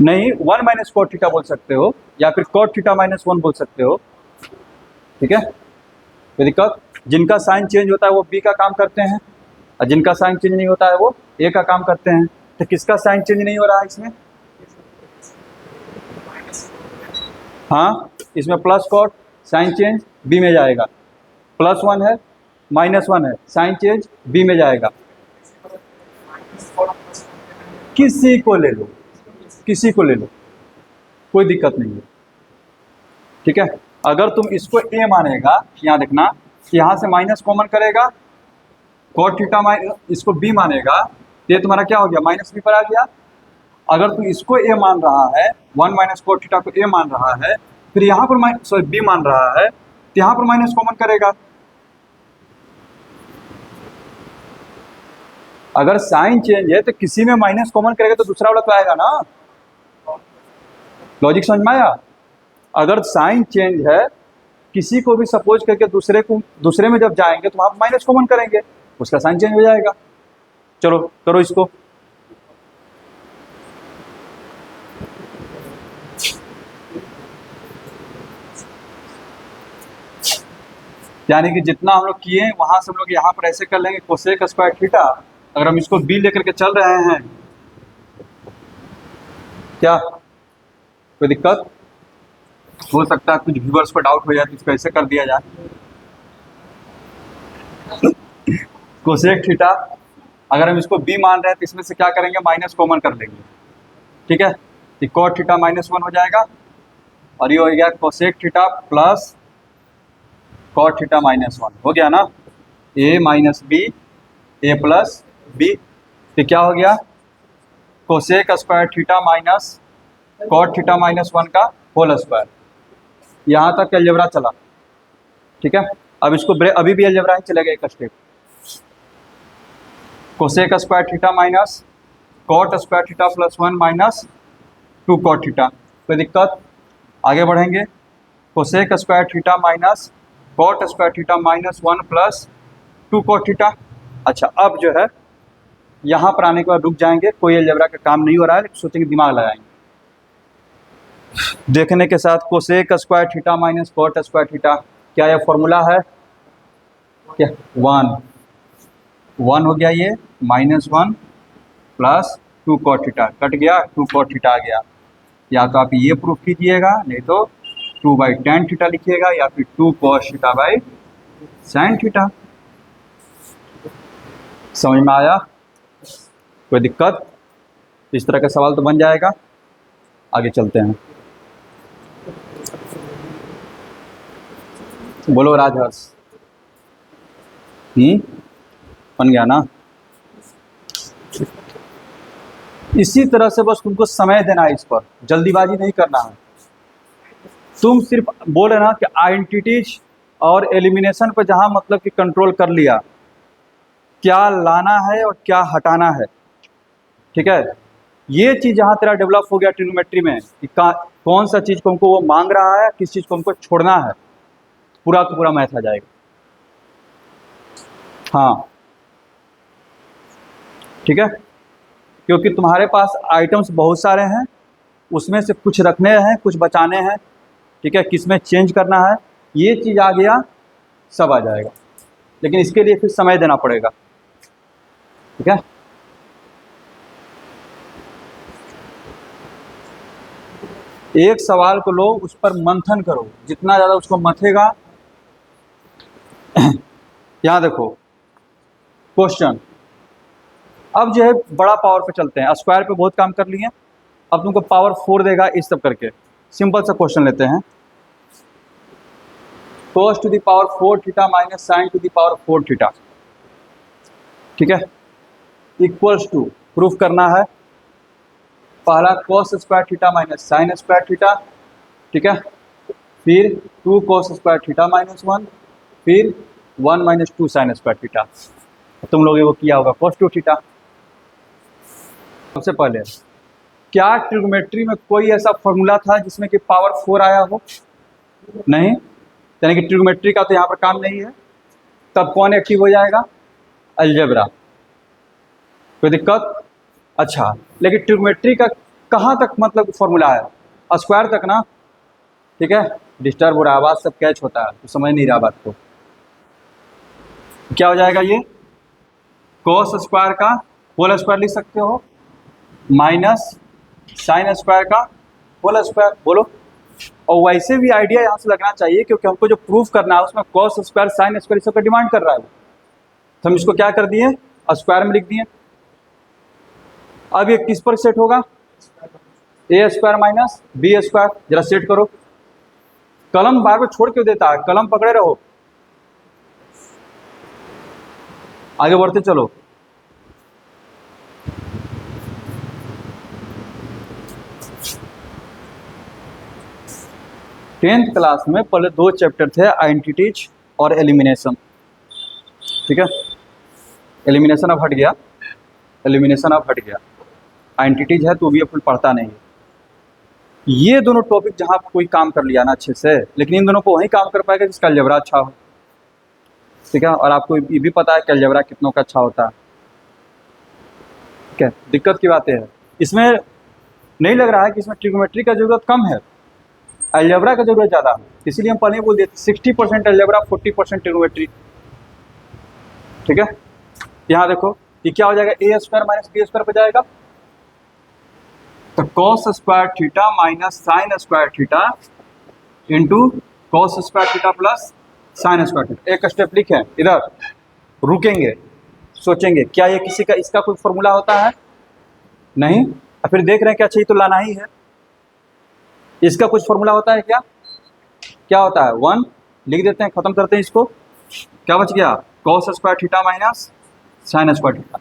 नहीं, 1 माइनस कॉट थीटा बोल सकते हो, या फिर कॉट थीटा माइनस 1 बोल सकते हो। ठीक है, कोई दिक्कत? जिनका साइन चेंज होता है वो बी का काम करते हैं, और जिनका साइन चेंज नहीं होता है वो ए का काम करते हैं। तो किसका साइन चेंज नहीं हो रहा है इसमें? हाँ, इसमें plus cot, sign change B में जाएगा। प्लस 1 है, माइनस 1 है, साइन चेंज बी में जाएगा। किसी को ले लो, किसी को ले लो, कोई दिक्कत नहीं है। ठीक है, अगर तुम इसको ए मानेगा, यहाँ देखना, यहाँ से माइनस कॉमन करेगा, कॉट थीटा माइनस, इसको बी मानेगा, ये तुम्हारा क्या हो गया? माइनस बी पर आ गया। अगर तुम इसको ए मान रहा है, 1 माइनस कॉट थीटा को ए मान रहा है, फिर यहाँ पर बी मान रहा है, तो यहाँ पर माइनस कॉमन करेगा। अगर साइन चेंज है तो किसी में माइनस कॉमन करेगा तो दूसरा वाला तो आएगा ना। लॉजिक समझ में आया? अगर साइन चेंज है, किसी को भी सपोज करके दूसरे में जब जाएंगे तो वहां माइनस कॉमन करेंगे, उसका साइन चेंज हो जाएगा। चलो करो इसको। यानी कि जितना हम लोग किए वहां से हम लोग यहाँ पर ऐसे कर लेंगे, कोसेक स्क्वायर थीटा। अगर हम इसको बी लेकर के चल रहे हैं, क्या कोई दिक्कत? हो सकता है कुछ व्यूअर्स को डाउट हो जाए तो इसको ऐसे कर दिया जाए। कोसेक थीटा अगर हम इसको बी मान रहे हैं तो इसमें से क्या करेंगे? माइनस कॉमन कर लेंगे। ठीक है, तो कॉट थीटा माइनस 1 हो जाएगा, और ये हो गया cosec theta plus cot theta minus 1। हो गया ना? A minus B, A plus B, तो क्या हो गया? Cosec square theta minus cot theta minus 1 का होल स्क्वायर। यहाँ तक अलजेब्रा चला। ठीक है, अब इसको अभी भी अलजेब्रा ही चलेगा एक step. Cosec square theta minus cot square theta plus 1 minus 2 cot theta. कोई दिक्कत? आगे बढ़ेंगे। Cosec square theta minus cot square theta minus 1 plus 2 cot theta. अच्छा, अब जो है यहाँ पर आने के बाद रुक जाएंगे, कोई अलजेब्रा का काम नहीं हो रहा है, सोचेंगे दिमाग लगाएंगे। देखने के साथ cosec square theta minus cot square theta, क्या यह फॉर्मूला है? क्या 1 हो गया, ये minus 1 plus 2 cot theta, cut गया, 2 कॉट थीटा आ गया। या तो आप ये प्रूफ कीजिएगा, नहीं तो 2/tan थीटा लिखिएगा, या फिर 2 cos theta by sin theta. समझ में आया? कोई दिक्कत? इस तरह का सवाल तो बन जाएगा। आगे चलते हैं। बोलो राजहर्ष। बन गया ना। इसी तरह से बस तुमको समय देना है, इस पर जल्दीबाजी नहीं करना है। तुम सिर्फ बोले ना कि आइडेंटिटीज और एलिमिनेशन पर जहां मतलब कि कंट्रोल कर लिया, क्या लाना है और क्या हटाना है, ठीक है। ये चीज जहां तेरा डेवलप हो गया ट्रिग्नोमेट्री में कि कौन सा चीज को हमको वो मांग रहा है, किस चीज को हमको छोड़ना है, पूरा का पूरा मैथ आ जाएगा। हाँ ठीक है, क्योंकि तुम्हारे पास आइटम्स बहुत सारे हैं, उसमें से कुछ रखने हैं, कुछ बचाने हैं, ठीक है, किसमें चेंज करना है, ये चीज़ आ गया, सब आ जाएगा। लेकिन इसके लिए फिर समय देना पड़ेगा, ठीक है। एक सवाल को लो, उस पर मंथन करो, जितना ज़्यादा उसको मथेगा। यहाँ देखो क्वेश्चन, अब जो है बड़ा पावर पे चलते हैं। स्क्वायर पे बहुत काम कर लिए, अब तुमको पावर 4 देगा इस सब करके। सिंपल सा क्वेश्चन लेते हैं, cos to the power 4 theta minus sine to the power 4 theta, ठीक है, इक्वल्स टू, प्रूफ करना है पहला cos square theta minus sine square theta, ठीक है, फिर 2 cos स्क्वायर थीटा माइनस 1, फिर 1 माइनस 2 साइन स्क्वायर थीटा। तुम लोगों को किया होगा cos 2 थीटा। सबसे पहले क्या ट्रिग्नोमेट्री में कोई ऐसा फॉर्मूला था जिसमें कि पावर 4 आया हो? नहीं, यानी कि ट्रिग्नोमेट्री का तो यहाँ पर काम नहीं है। तब कौन एक्टिव हो जाएगा? अलजेब्रा। कोई दिक्कत? अच्छा, लेकिन ट्रिग्नोमेट्री का कहाँ तक मतलब फॉर्मूला है? स्क्वायर तक ना, ठीक है। डिस्टर्ब हो रहा है, आवाज़ सब कैच होता है, तो समझ नहीं रहा बात को। क्या हो जाएगा ये? cos स्क्वायर का होल स्क्वायर लिख सकते हो, माइनस साइन स्क्वायर का होल स्क्वायर। बोलो। और वैसे भी आइडिया यहाँ से लगना चाहिए, क्योंकि हमको जो प्रूफ करना है उसमें cos स्क्वायर साइन स्क्वायर सबका डिमांड कर रहा है, तो हम इसको क्या कर दिए, स्क्वायर में लिख दिए। अब ये किस पर सेट होगा? ए स्क्वायर माइनस बी स्क्वायर। जरा सेट करो। कलम बार बार छोड़ क्यों देता है? कलम पकड़े रहो, आगे बढ़ते चलो। टेंथ क्लास में पहले 2 चैप्टर थे, आइडेंटिटीज और एलिमिनेशन, ठीक है। एलिमिनेशन अब हट गया, एलिमिनेशन अब हट गया। आइडेंटिटीज है तो भी अपन पढ़ता नहीं है। ये दोनों टॉपिक जहाँ कोई काम कर लिया ना अच्छे से, लेकिन इन दोनों को वही काम कर पाएगा जिसका अलजेब्रा अच्छा हो, ठीक है। और आपको ये भी पता है कि अलजेब्रा कितनों का अच्छा होता है, ठीक है। दिक्कत की बात है, इसमें नहीं लग रहा है कि इसमें ट्रिग्नोमेट्री का जरूरत कम है, अलजेब्रा का जरूरत ज़्यादा है। इसीलिए हम पहले बोल दिए 60% अलजेब्रा 40% ट्रिग्नोमेट्री, ठीक है। यहाँ देखो ये क्या हो जाएगा, ए स्क्वायर माइनस बी स्क्वायर पर जाएगा, तो cos square theta minus sine square theta into cos square theta plus sine square theta. एक स्टेप लिखें, इधर रुकेंगे, सोचेंगे क्या ये किसी का इसका कोई फॉर्मूला होता है? नहीं। और फिर देख रहे हैं क्या चाहिए तो लाना ही है। इसका कुछ फॉर्मूला होता है क्या? क्या होता है? 1 लिख देते हैं, खत्म करते हैं इसको। क्या बच गया? cos square theta minus sine square theta.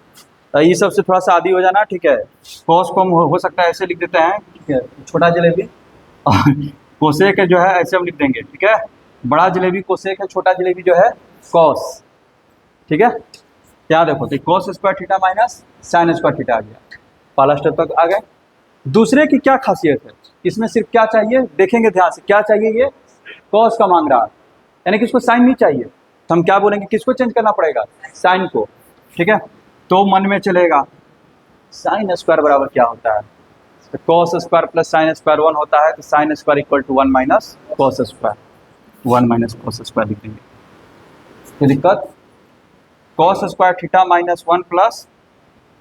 ये सबसे थोड़ा सा आदी हो जाना, ठीक है। cos को हम हो सकता है ऐसे लिख देते हैं, ठीक है, छोटा जलेबी, और कोसेक जो है ऐसे हम लिख देंगे, ठीक है। बड़ा जलेबी कोसेक है, छोटा जलेबी जो है cos, ठीक है। क्या देखो तो cos square theta minus sine square theta आ गया। पहला स्टेप तक आ गए। दूसरे की क्या खासियत है? इसमें सिर्फ क्या चाहिए, देखेंगे ध्यान से, क्या चाहिए? ये cos का मांग रहा है, यानी कि इसको साइन नहीं चाहिए, तो हम क्या बोलेंगे, किसको चेंज करना पड़ेगा? साइन को, ठीक है। तो मन में चलेगा साइन स्क्वायर बराबर क्या होता है, तो cos square plus sine square 1 होता है, तो sine square equal to 1 minus cos square, 1 minus cos square लिख देंगे। कोई दिक्कत? cos square theta minus 1 plus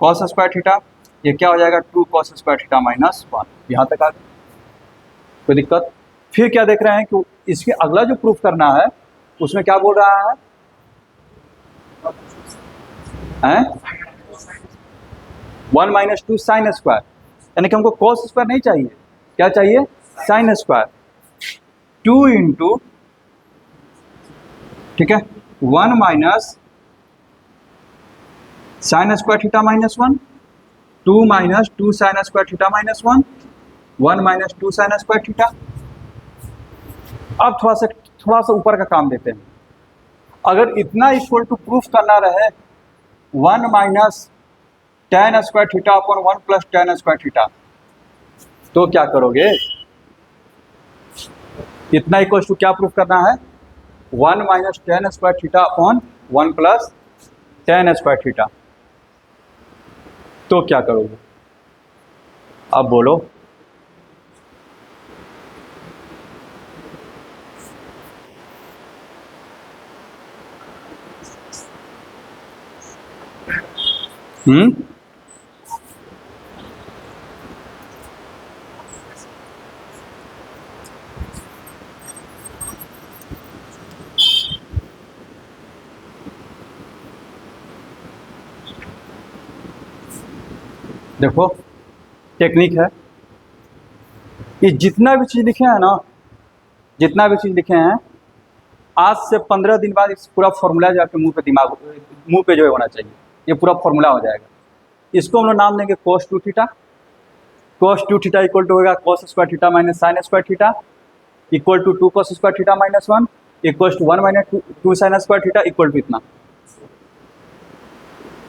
cos square theta, ये क्या हो जाएगा? 2 cos स्क्वायर थीटा माइनस 1। यहाँ तक आ गया, कोई दिक्कत? फिर क्या देख रहे हैं कि इसके अगला जो प्रूफ करना है उसमें क्या बोल रहा है? 1 माइनस 2 साइन स्क्वायर, यानी कि हमको cos स्क्वायर नहीं चाहिए, क्या चाहिए? Sine square. 2 इंटू ठीक है, 1 minus sine square theta minus 1, 2 minus 2 sine square theta minus 1, 1 minus 2 sine square theta. अब थोड़ा सा ऊपर का काम देते हैं। अगर इतना इक्वल टू प्रूफ करना रहे 1 minus tan square theta upon 1 plus tan square theta, तो क्या करोगे? इतना इक्वल टू क्या प्रूफ करना है? 1 minus tan square theta upon 1 plus tan square theta, तो क्या करोगे? अब बोलो। देखो टेक्निक है कि जितना भी चीज़ लिखे हैं ना, जितना भी चीज़ लिखे हैं, आज से 15 दिन बाद इस पूरा फॉर्मूला जो आपके मुंह पे जो है होना चाहिए, ये पूरा फॉर्मूला हो जाएगा। इसको हम लोग नाम देंगे cos 2 theta. cos 2 theta equal to होगा cos square theta minus sine square theta equal to 2 cos square theta minus 1 equal to 1 minus 2 sine square theta equal to इतना।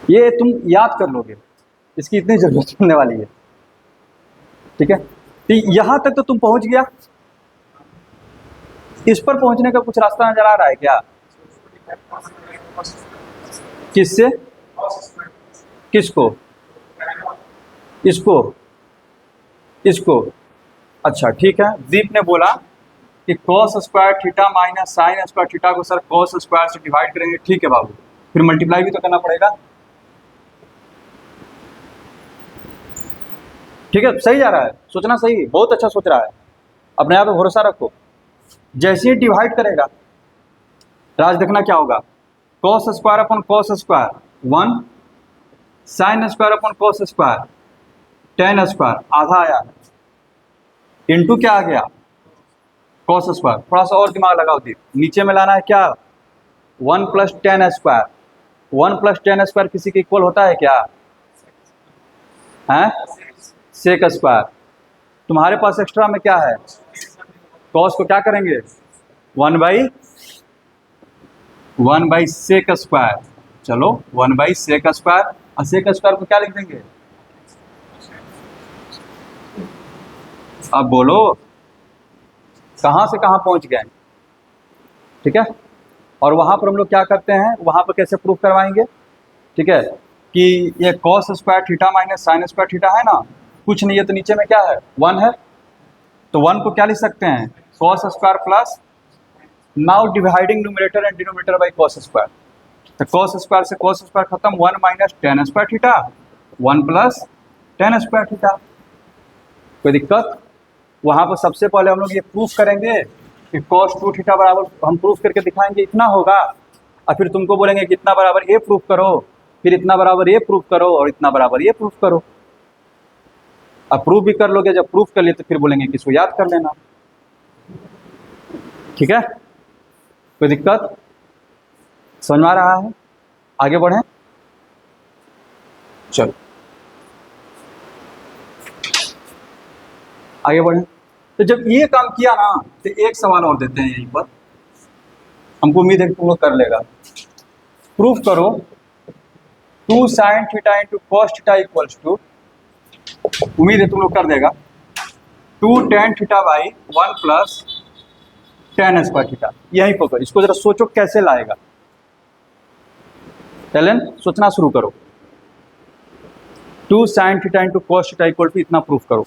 ये तुम याद कर लोगे, इसकी इतनी जरूरत होने वाली है। ठीक है, तो यहां तक तो तुम पहुंच गया। इस पर पहुंचने का कुछ रास्ता नजर आ रहा है क्या? किससे? किसको? इसको? इसको? अच्छा ठीक है, दीप ने बोला कि cos square theta minus sine square theta को सर cos स्क्वायर से डिवाइड करेंगे। ठीक है बाबू, फिर मल्टीप्लाई भी तो करना पड़ेगा। ठीक है, सही जा रहा है, सोचना सही, बहुत अच्छा सोच रहा है, अपने आप पे भरोसा रखो। जैसे ही डिवाइड करेगा राज, देखना क्या होगा। cos square upon cos square 1, sine square upon cos square ten square आधा आया है, इंटू क्या आ गया? cos square. थोड़ा सा और दिमाग लगाओ दीप, नीचे में लाना है क्या? 1 plus tan square. 1 plus tan square किसी के इक्वल होता है क्या? है सेक स्क्वायर। तुम्हारे पास एक्स्ट्रा में क्या है? cos को क्या करेंगे? 1 बाई सेक स्क्वायर। चलो 1 बाई सेक स्क्वायर, और सेक स्क्वायर को क्या लिख देंगे? अब बोलो कहां से कहां पहुंच गए? ठीक है, और वहां पर हम लोग क्या करते हैं, वहां पर कैसे प्रूफ करवाएंगे? ठीक है, कि ये cos square theta minus sine square theta है ना, कुछ नहीं है तो नीचे में क्या है? 1 है, तो 1 को क्या लिख सकते हैं? cos square plus, now dividing numerator and denominator by cos square. तो cos स्क्वायर से cos स्क्वायर खत्म, 1 minus tan square theta 1 plus tan square theta. कोई दिक्कत? वहां पर सबसे पहले हम लोग ये प्रूफ करेंगे कि cos 2 थीटा बराबर, हम प्रूफ करके दिखाएंगे इतना होगा, और फिर तुमको बोलेंगे कि इतना बराबर ये प्रूफ करो, फिर इतना बराबर ये प्रूफ करो, और इतना बराबर ये प्रूफ करो। अब प्रूफ भी कर लोगे, जब प्रूफ कर लिए तो फिर बोलेंगे कि इसको याद कर लेना। ठीक है, कोई दिक्कत? समझ में आ रहा है? आगे बढ़ें, चलो आगे बढ़ें। तो जब ये काम किया ना, तो एक सवाल और देते हैं यहीं पर, हमको उम्मीद है कि तुम लोग कर लेगा। प्रूफ करो 2 sine theta into cos theta equals to, उम्मीद है तुम लोग कर देगा, 2 tan theta by 1 plus tan square theta. यहीं पर इसको जरा सोचो कैसे लाएगा। चलें, सोचना शुरू करो। 2 sine theta into cos theta equal to इतना प्रूफ करो।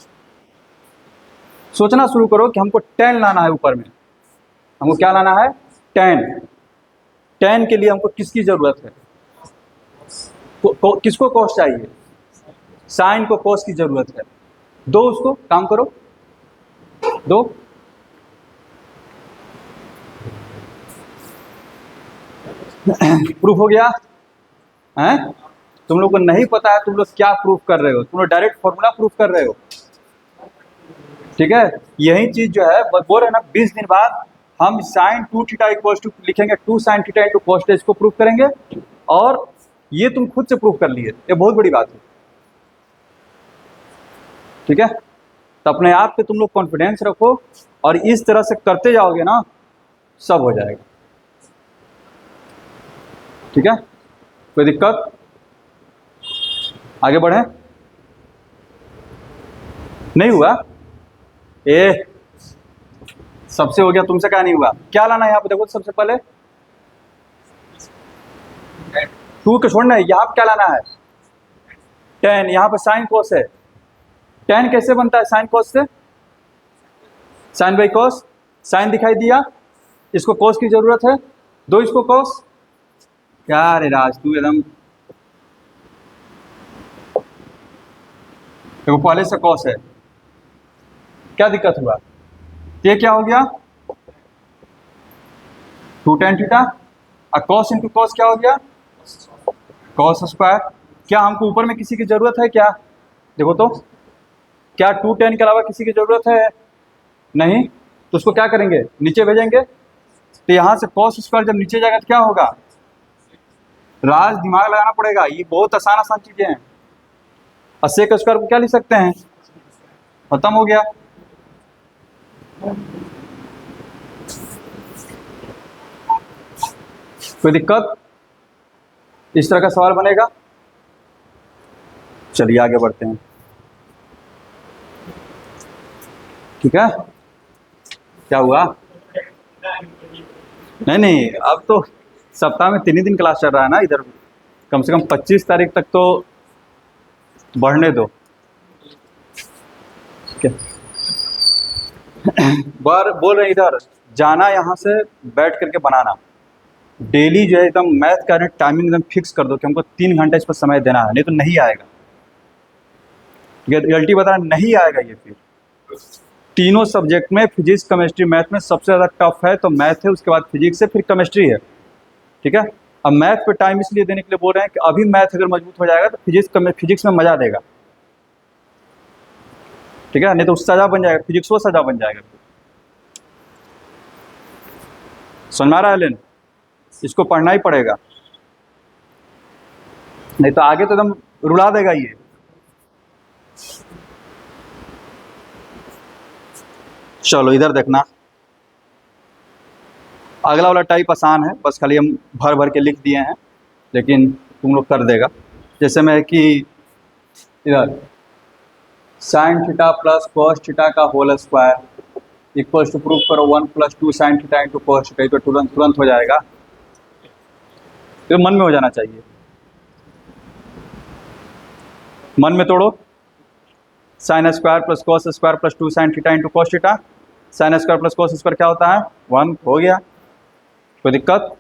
सोचना शुरू करो कि हमको टेन लाना है, ऊपर में हमको क्या लाना है? टेन। टेन के लिए हमको किसकी जरूरत है? किसको कॉस चाहिए? साइन को कॉस की जरूरत है। दो, उसको काम करो, दो। प्रूफ हो गया है? तुम लोग को नहीं पता है तुम लोग क्या प्रूफ कर रहे हो, तुम लोग डायरेक्ट फॉर्मूला प्रूफ कर रहे हो। ठीक है, यही चीज जो है बोल रहे ना, 20 दिन बाद हम साइन 2 थीटा इक्वल टू लिखेंगे 2 sine theta into cos theta, इसको प्रूव करेंगे। और ये तुम खुद से प्रूव कर लिए, ये बहुत बड़ी बात है, ठीक है। तो अपने आप पे तुम लोग कॉन्फिडेंस रखो और इस तरह से करते जाओगे ना, सब हो जाएगा, ठीक है। कोई दिक्कत? आगे बढ़े? नहीं हुआ? ए सबसे हो गया, तुमसे क्या नहीं हुआ? क्या लाना है यहाँ पे? देखो सबसे पहले 2 के छोड़ना है, यहाँ पे क्या लाना है? tan। यहाँ पे साइन कॉस है, tan कैसे बनता है साइन कॉस से? साइन बाई कॉस, साइन दिखाई दिया, इसको कॉस की जरूरत है, दो इसको कॉस। क्या रे राज तू एकदम, देखो पहले से कॉस है, क्या दिक्कत हुआ? ये क्या हो गया? 2 tan थीटा, और कॉस इंटू कॉस क्या हो गया? Cos square. क्या हमको ऊपर में किसी की जरूरत है क्या? देखो तो, क्या 2 tan के अलावा किसी की जरूरत है? नहीं। तो उसको क्या करेंगे? नीचे भेजेंगे। तो यहाँ से कॉस स्क्वायर जब नीचे जाएगा तो क्या होगा? राज दिमाग लगाना पड़ेगा, ये बहुत आसान आसान चीजें हैं। और सेक स्क्वायर को क्या लिख सकते हैं? खत्म हो गया। कोई दिक्कत? इस तरह का सवाल बनेगा। चलिए आगे बढ़ते हैं, ठीक है। क्या हुआ? नहीं, अब तो सप्ताह में 3 ही दिन क्लास चल रहा है ना इधर, कम से कम 25 तारीख तक तो बढ़ने दो, ठीक है। बार बोल रहे हैं इधर जाना, यहाँ से बैठ करके बनाना डेली जो है एकदम मैथ का टाइमिंग एकदम फिक्स कर दो कि हमको 3 घंटे इस पर समय देना है, नहीं तो नहीं आएगा। रियलिटी बता रहा नहीं आएगा ये। फिर तीनों सब्जेक्ट में फिजिक्स केमिस्ट्री मैथ में सबसे ज़्यादा टफ है तो मैथ है, उसके बाद फिजिक्स है, फिर केमिस्ट्री है, ठीक है। अब मैथ पे टाइम इसलिए देने के लिए बोल रहे हैं कि अभी मैथ अगर मजबूत हो जाएगा तो फिजिक्स में मजा देगा, ठीक है। नहीं तो सजा बन जाएगा, फिजिक्स वो सजा बन जाएगा। समझ में आ रहा है लेन? इसको पढ़ना ही पड़ेगा, नहीं तो आगे तो एकदम रुला देगा ये। चलो इधर देखना, अगला वाला टाइप आसान है, बस खाली हम भर भर के लिख दिए हैं, लेकिन तुम लोग कर देगा। जैसे मैं कि इधर sine theta plus cos theta का whole square equals to proof करो 1 + 2 sine theta into cos theta, तो तुरंत हो जाएगा, तो मन में हो जाना चाहिए। मन में तोड़ो, sign square plus cos square plus 2 sine theta into cos theta, sign square plus cos square क्या होता है? 1। हो गया। कोई दिक्कत?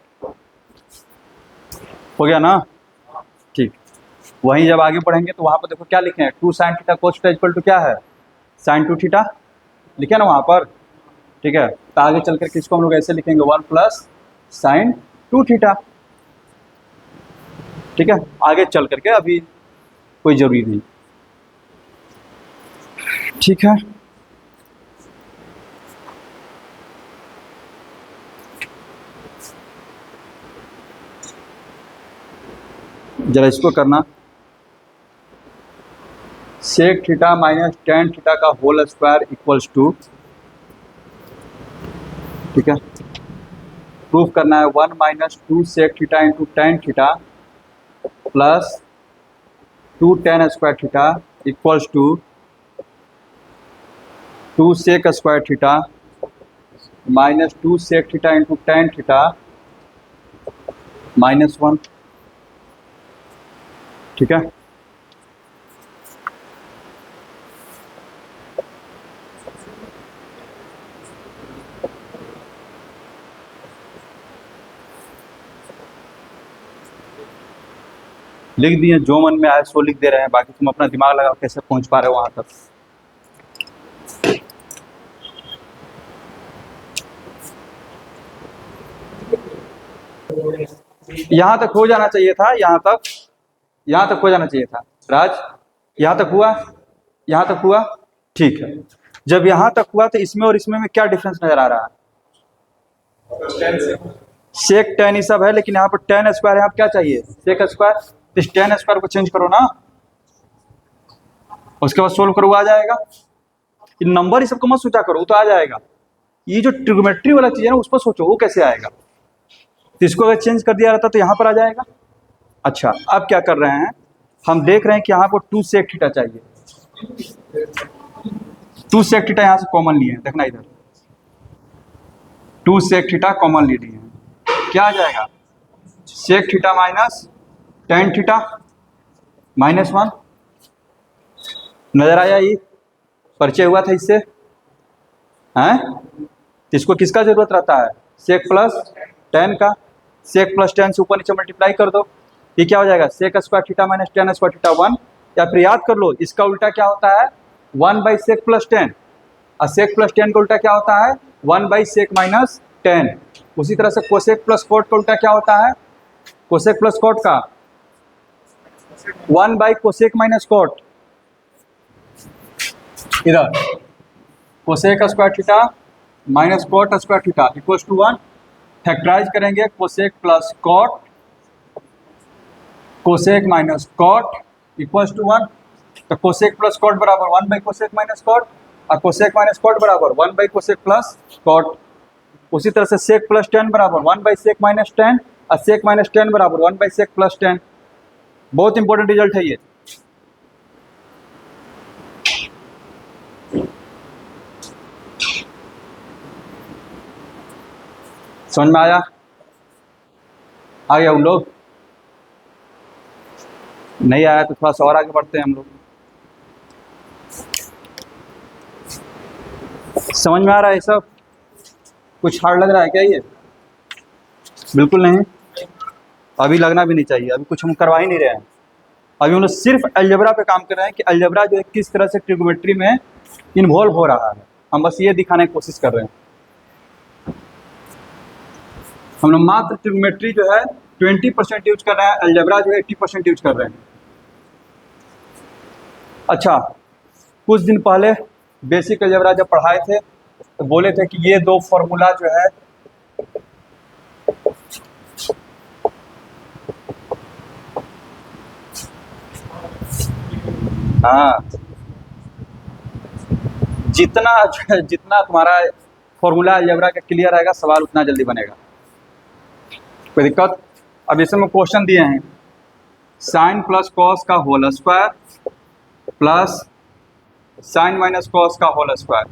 हो गया ना? ठीक। वहीं जब आगे बढ़ेंगे तो वहाँ पर देखो क्या लिखे हैं, 2 sine theta cos theta equal to क्या है? साइन 2 थीटा लिखे ना वहाँ पर, ठीक है। तो आगे चल कर किसको हम लोग ऐसे लिखेंगे 1 + साइन 2 थीटा, ठीक है। आगे चल करके अभी कोई जरूरी नहीं, ठीक है। जरा इसको करना, sec theta minus tan theta का होल स्क्वायर इक्वल्स टू, ठीक है। प्रूफ करना है 1 - 2 sec theta into tan theta plus 2 tan square theta equals to 2 sec square theta minus 2 sec theta into tan theta -1, ठीक है। लिख दिए, जो मन में आए सो लिख दे रहे हैं, बाकी तुम अपना दिमाग लगा कैसे पहुंच पा रहे हो वहां तक। यहां तक हो जाना चाहिए था, यहां तक हो जाना चाहिए था राज। यहां तक हुआ? यहां तक हुआ? ठीक है। जब यहां तक हुआ तो इसमें और इसमें क्या डिफरेंस नजर आ रहा है? सेक टेन ये सब है, लेकिन यहाँ पर टेन स्क्वायर है, आप क्या चाहिए सेक स्क्वायर, तो इस टेन स्क्वायर को चेंज करो ना, उसके बाद सोल्व करो, आ जाएगा। इन नंबर ही सबको मत सोचा करो, वो तो आ जाएगा। ये जो ट्रिग्नोमेट्री वाला चीज है ना, उस पर सोचो वो कैसे आएगा। तो इसको अगर चेंज कर दिया रहता तो यहाँ पर आ जाएगा। अच्छा, अब क्या कर रहे हैं, हम देख रहे हैं कि यहाँ पर 2 सेक थीटा चाहिए। 2 सेक थीटा यहाँ से कॉमन लिए हैं, देखना इधर 2 सेक थीटा कॉमन ले लिए हैं, क्या आ जाएगा sec theta minus tan theta minus 1। नजर आया, ये परिचय हुआ था इससे हैं। इसको किसका जरूरत रहता है, सेक प्लस टेन का। सेक प्लस टेन से ऊपर नीचे मल्टीप्लाई कर दो, ये क्या हो जाएगा sec square theta minus tan square theta 1। या फिर याद कर लो, इसका उल्टा क्या होता है 1 बाई सेक प्लस टेन, और सेक प्लस टेन का उल्टा क्या होता है 1 बाई सेक माइनस टेन। उसी तरह से कोसेक प्लस कॉट का उल्टा क्या होता है, कोसेक प्लस कॉट का 1 बाई कोसेक माइनस कॉट। इधर cosec square theta minus cot square theta equals to 1। Factorize करेंगे cosec plus cot, cosec minus cot equals to 1। तो कोसेक प्लस कॉट बराबर 1 बाई कोसेक माइनस कॉट, और cosec minus cot बराबर 1 by cosec plus cot. उसी तरह से सेक plus ten बराबर 1 by sec minus ten, और सेक माइनस टेन बराबर 1 बाई सेक प्लस टेन। बहुत इंपॉर्टेंट रिजल्ट है ये। समझ में आया, आ गया उन लोग, नहीं आया तो थोड़ा सा और आगे बढ़ते हैं हम लोग। समझ में आ रहा है सब, कुछ हार्ड लग रहा है क्या ये, बिल्कुल नहीं, अभी लगना भी नहीं चाहिए, अभी कुछ हम करवा ही नहीं रहे हैं। अभी हम लोग सिर्फ अलजेब्रा पे काम कर रहे हैं कि अलजेब्रा जो है किस तरह से ट्रिग्नोमेट्री में इन्वॉल्व हो रहा है, हम बस ये दिखाने की कोशिश कर रहे हैं। हम लोग मात्र ट्रिग्नोमेट्री जो है 20% यूज कर रहे हैं, अलजेब्रा जो है 80% यूज कर रहे हैं। अच्छा, कुछ दिन पहले बेसिक अलजेब्रा जब पढ़ाए थे तो बोले थे कि ये दो फॉर्मूला जो है हाँ, जितना तुम्हारा फॉर्मूला अलजेब्रा का क्लियर आएगा, सवाल उतना जल्दी बनेगा, कोई दिक्कत। अब इसमें क्वेश्चन दिए हैं साइन प्लस कॉस का whole square plus sine minus cos का होल स्क्वायर,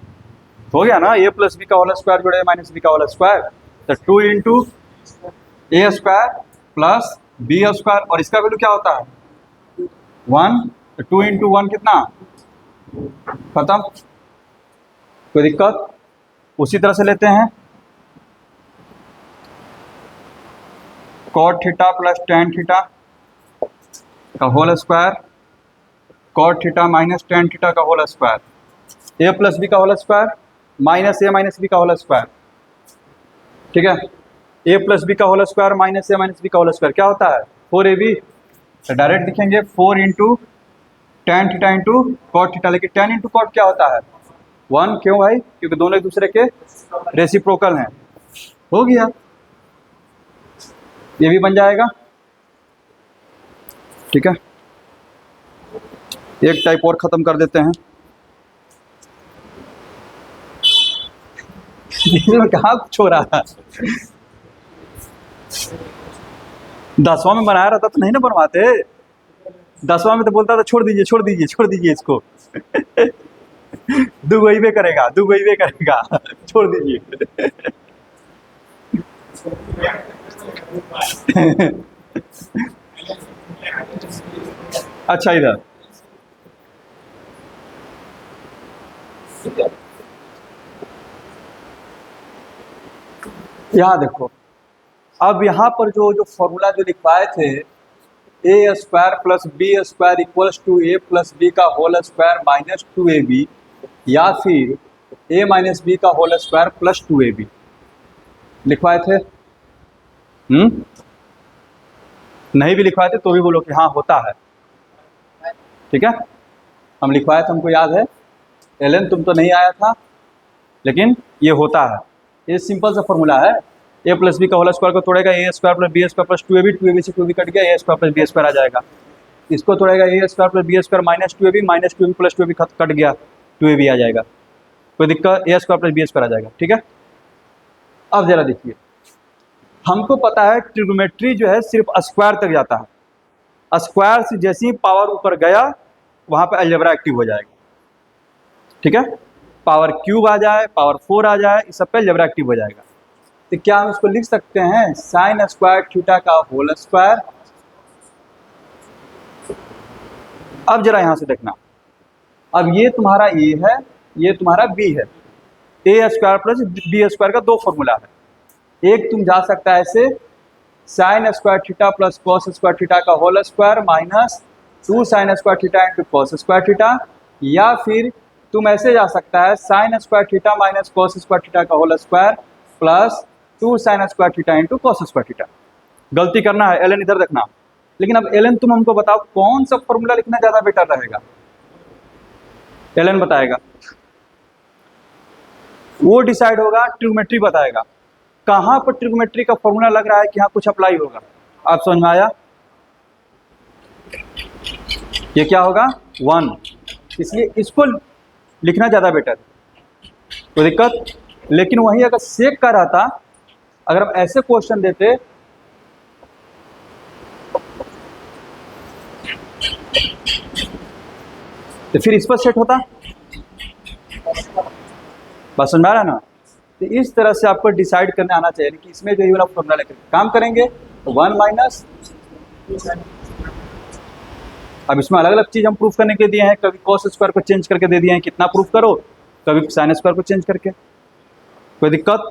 हो गया ना, ए प्लस बी का होल स्क्वायर जोड़े माइनस बी का होल स्क्वायर, तो 2 into A square plus B square, और इसका वैल्यू क्या होता है 1, तो 2 इंटू 1 कितना, खत्म, कोई दिक्कत। उसी तरह से लेते हैं cot theta plus tan theta का whole square, cot theta minus tan theta का whole square, A plus B का whole square minus A minus B का होल स्क्वायर, ठीक है। ए प्लस बी का whole square minus A minus B का whole square क्या होता है 4ab, तो डायरेक्ट लिखेंगे 4 into tan theta into cot theta, लेकिन 10 इंटू कॉट क्या होता है 1, क्यों भाई, क्योंकि दोनों एक दूसरे के रेसिप्रोकल हैं, हो गया, ये भी बन जाएगा, ठीक है। एक टाइप और खत्म कर देते हैं, इसमें कहाँ कुछ हो रहा है, 10वां में बनाया रहता तो नहीं ना बनवाते, 10वां में तो बोलता था छोड़ दीजिए छोड़ दीजिए छोड़ दीजिए इसको दुबई करेगा छोड़ दीजिए अच्छा, इधर यहाँ देखो, अब यहाँ पर जो फॉर्मूला जो लिखवाए थे A square plus B square equals to A plus B का होल स्क्वायर माइनस 2ab, या फिर ए माइनस बी का होल स्क्वायर प्लस 2ab लिखवाए थे, नहीं भी लिखवाए थे तो भी बोलो कि हाँ होता है, ठीक है, हम लिखवाए थे, हमको याद है, एलन तुम तो नहीं आया था, लेकिन ये होता है, ये सिंपल सा फॉर्मूला है, ए प्लस बी का होल स्क्वायर को तोड़ेगा A square plus B square plus 2ab, 2ab से 2b कट गया, A square plus B square आ जाएगा। इसको तोड़ेगा A square plus B square minus 2ab plus 2ab cut गया, 2ab आ जाएगा। कोई दिक्कत, A square plus B square आ जाएगा। ठीक है, अब जरा देखिए, हमको पता है ट्रिग्नोमेट्री जो है सिर्फ स्क्वायर तक जाता है। स्क्वायर से जैसे ही पावर ऊपर गया वहां पे अलजेब्रा एक्टिव हो जाएगा। ठीक है, पावर क्यूब आ जाए, पावर 4 आ जाए, इस सब पे अलजेब्रा एक्टिव हो जाएगा। तो क्या हम इसको लिख सकते हैं साइन स्क्वायर थीटा का होल स्क्वायर। अब जरा यहां से देखना, अब ये तुम्हारा ए है, ये तुम्हारा बी है। ए स्क्वायर प्लस बी स्क्वायर का दो फॉर्मूला है। एक तुम जा सकता है ऐसे, sine square theta plus cos square theta का whole square minus 2 sine square theta into cos square theta, या फिर तुम ऐसे जा सकता है sine square theta minus cos square theta का whole square plus 2 sine square theta into cos square theta. गलती करना है, एलन इधर देखना। लेकिन अब एलन तुम हमको बताओ कौन सा फॉर्मूला लिखना ज्यादा बेटर रहेगा, एलन बताएगा, वो डिसाइड होगा, ट्रिग्नोमेट्री बताएगा कहां पर ट्रिग्नोमेट्री का फॉर्मूला लग रहा है कि यहाँ कुछ अप्लाई होगा। आप समझ में आया? ये क्या होगा 1, इसलिए इसको लिखना ज्यादा बेटर, कोई दिक्कत। लेकिन वही अगर सेक का रहता, अगर हम ऐसे क्वेश्चन देते तो फिर इस पर सेट होता। बस समझ में आ रहा है ना? तो इस तरह से आपको डिसाइड करने आना चाहिए कि इसमें जो ये वाला फॉर्मूला लेकर काम करेंगे तो 1 माइनस, अब इसमें अलग अलग चीज हम प्रूफ करने के दिए हैं, कभी कॉस स्क्वायर को चेंज करके दे दिए हैं कितना प्रूफ करो, कभी साइन स्क्वायर को चेंज करके। कोई दिक्कत?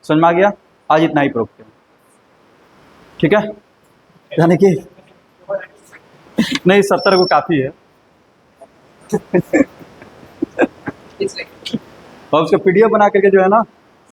समझ में आ गया? आज इतना ही प्रूफ करें, ठीक है? यानी कि नहीं 70 को काफी है और उसका पीडीएफ बना करके जो है ना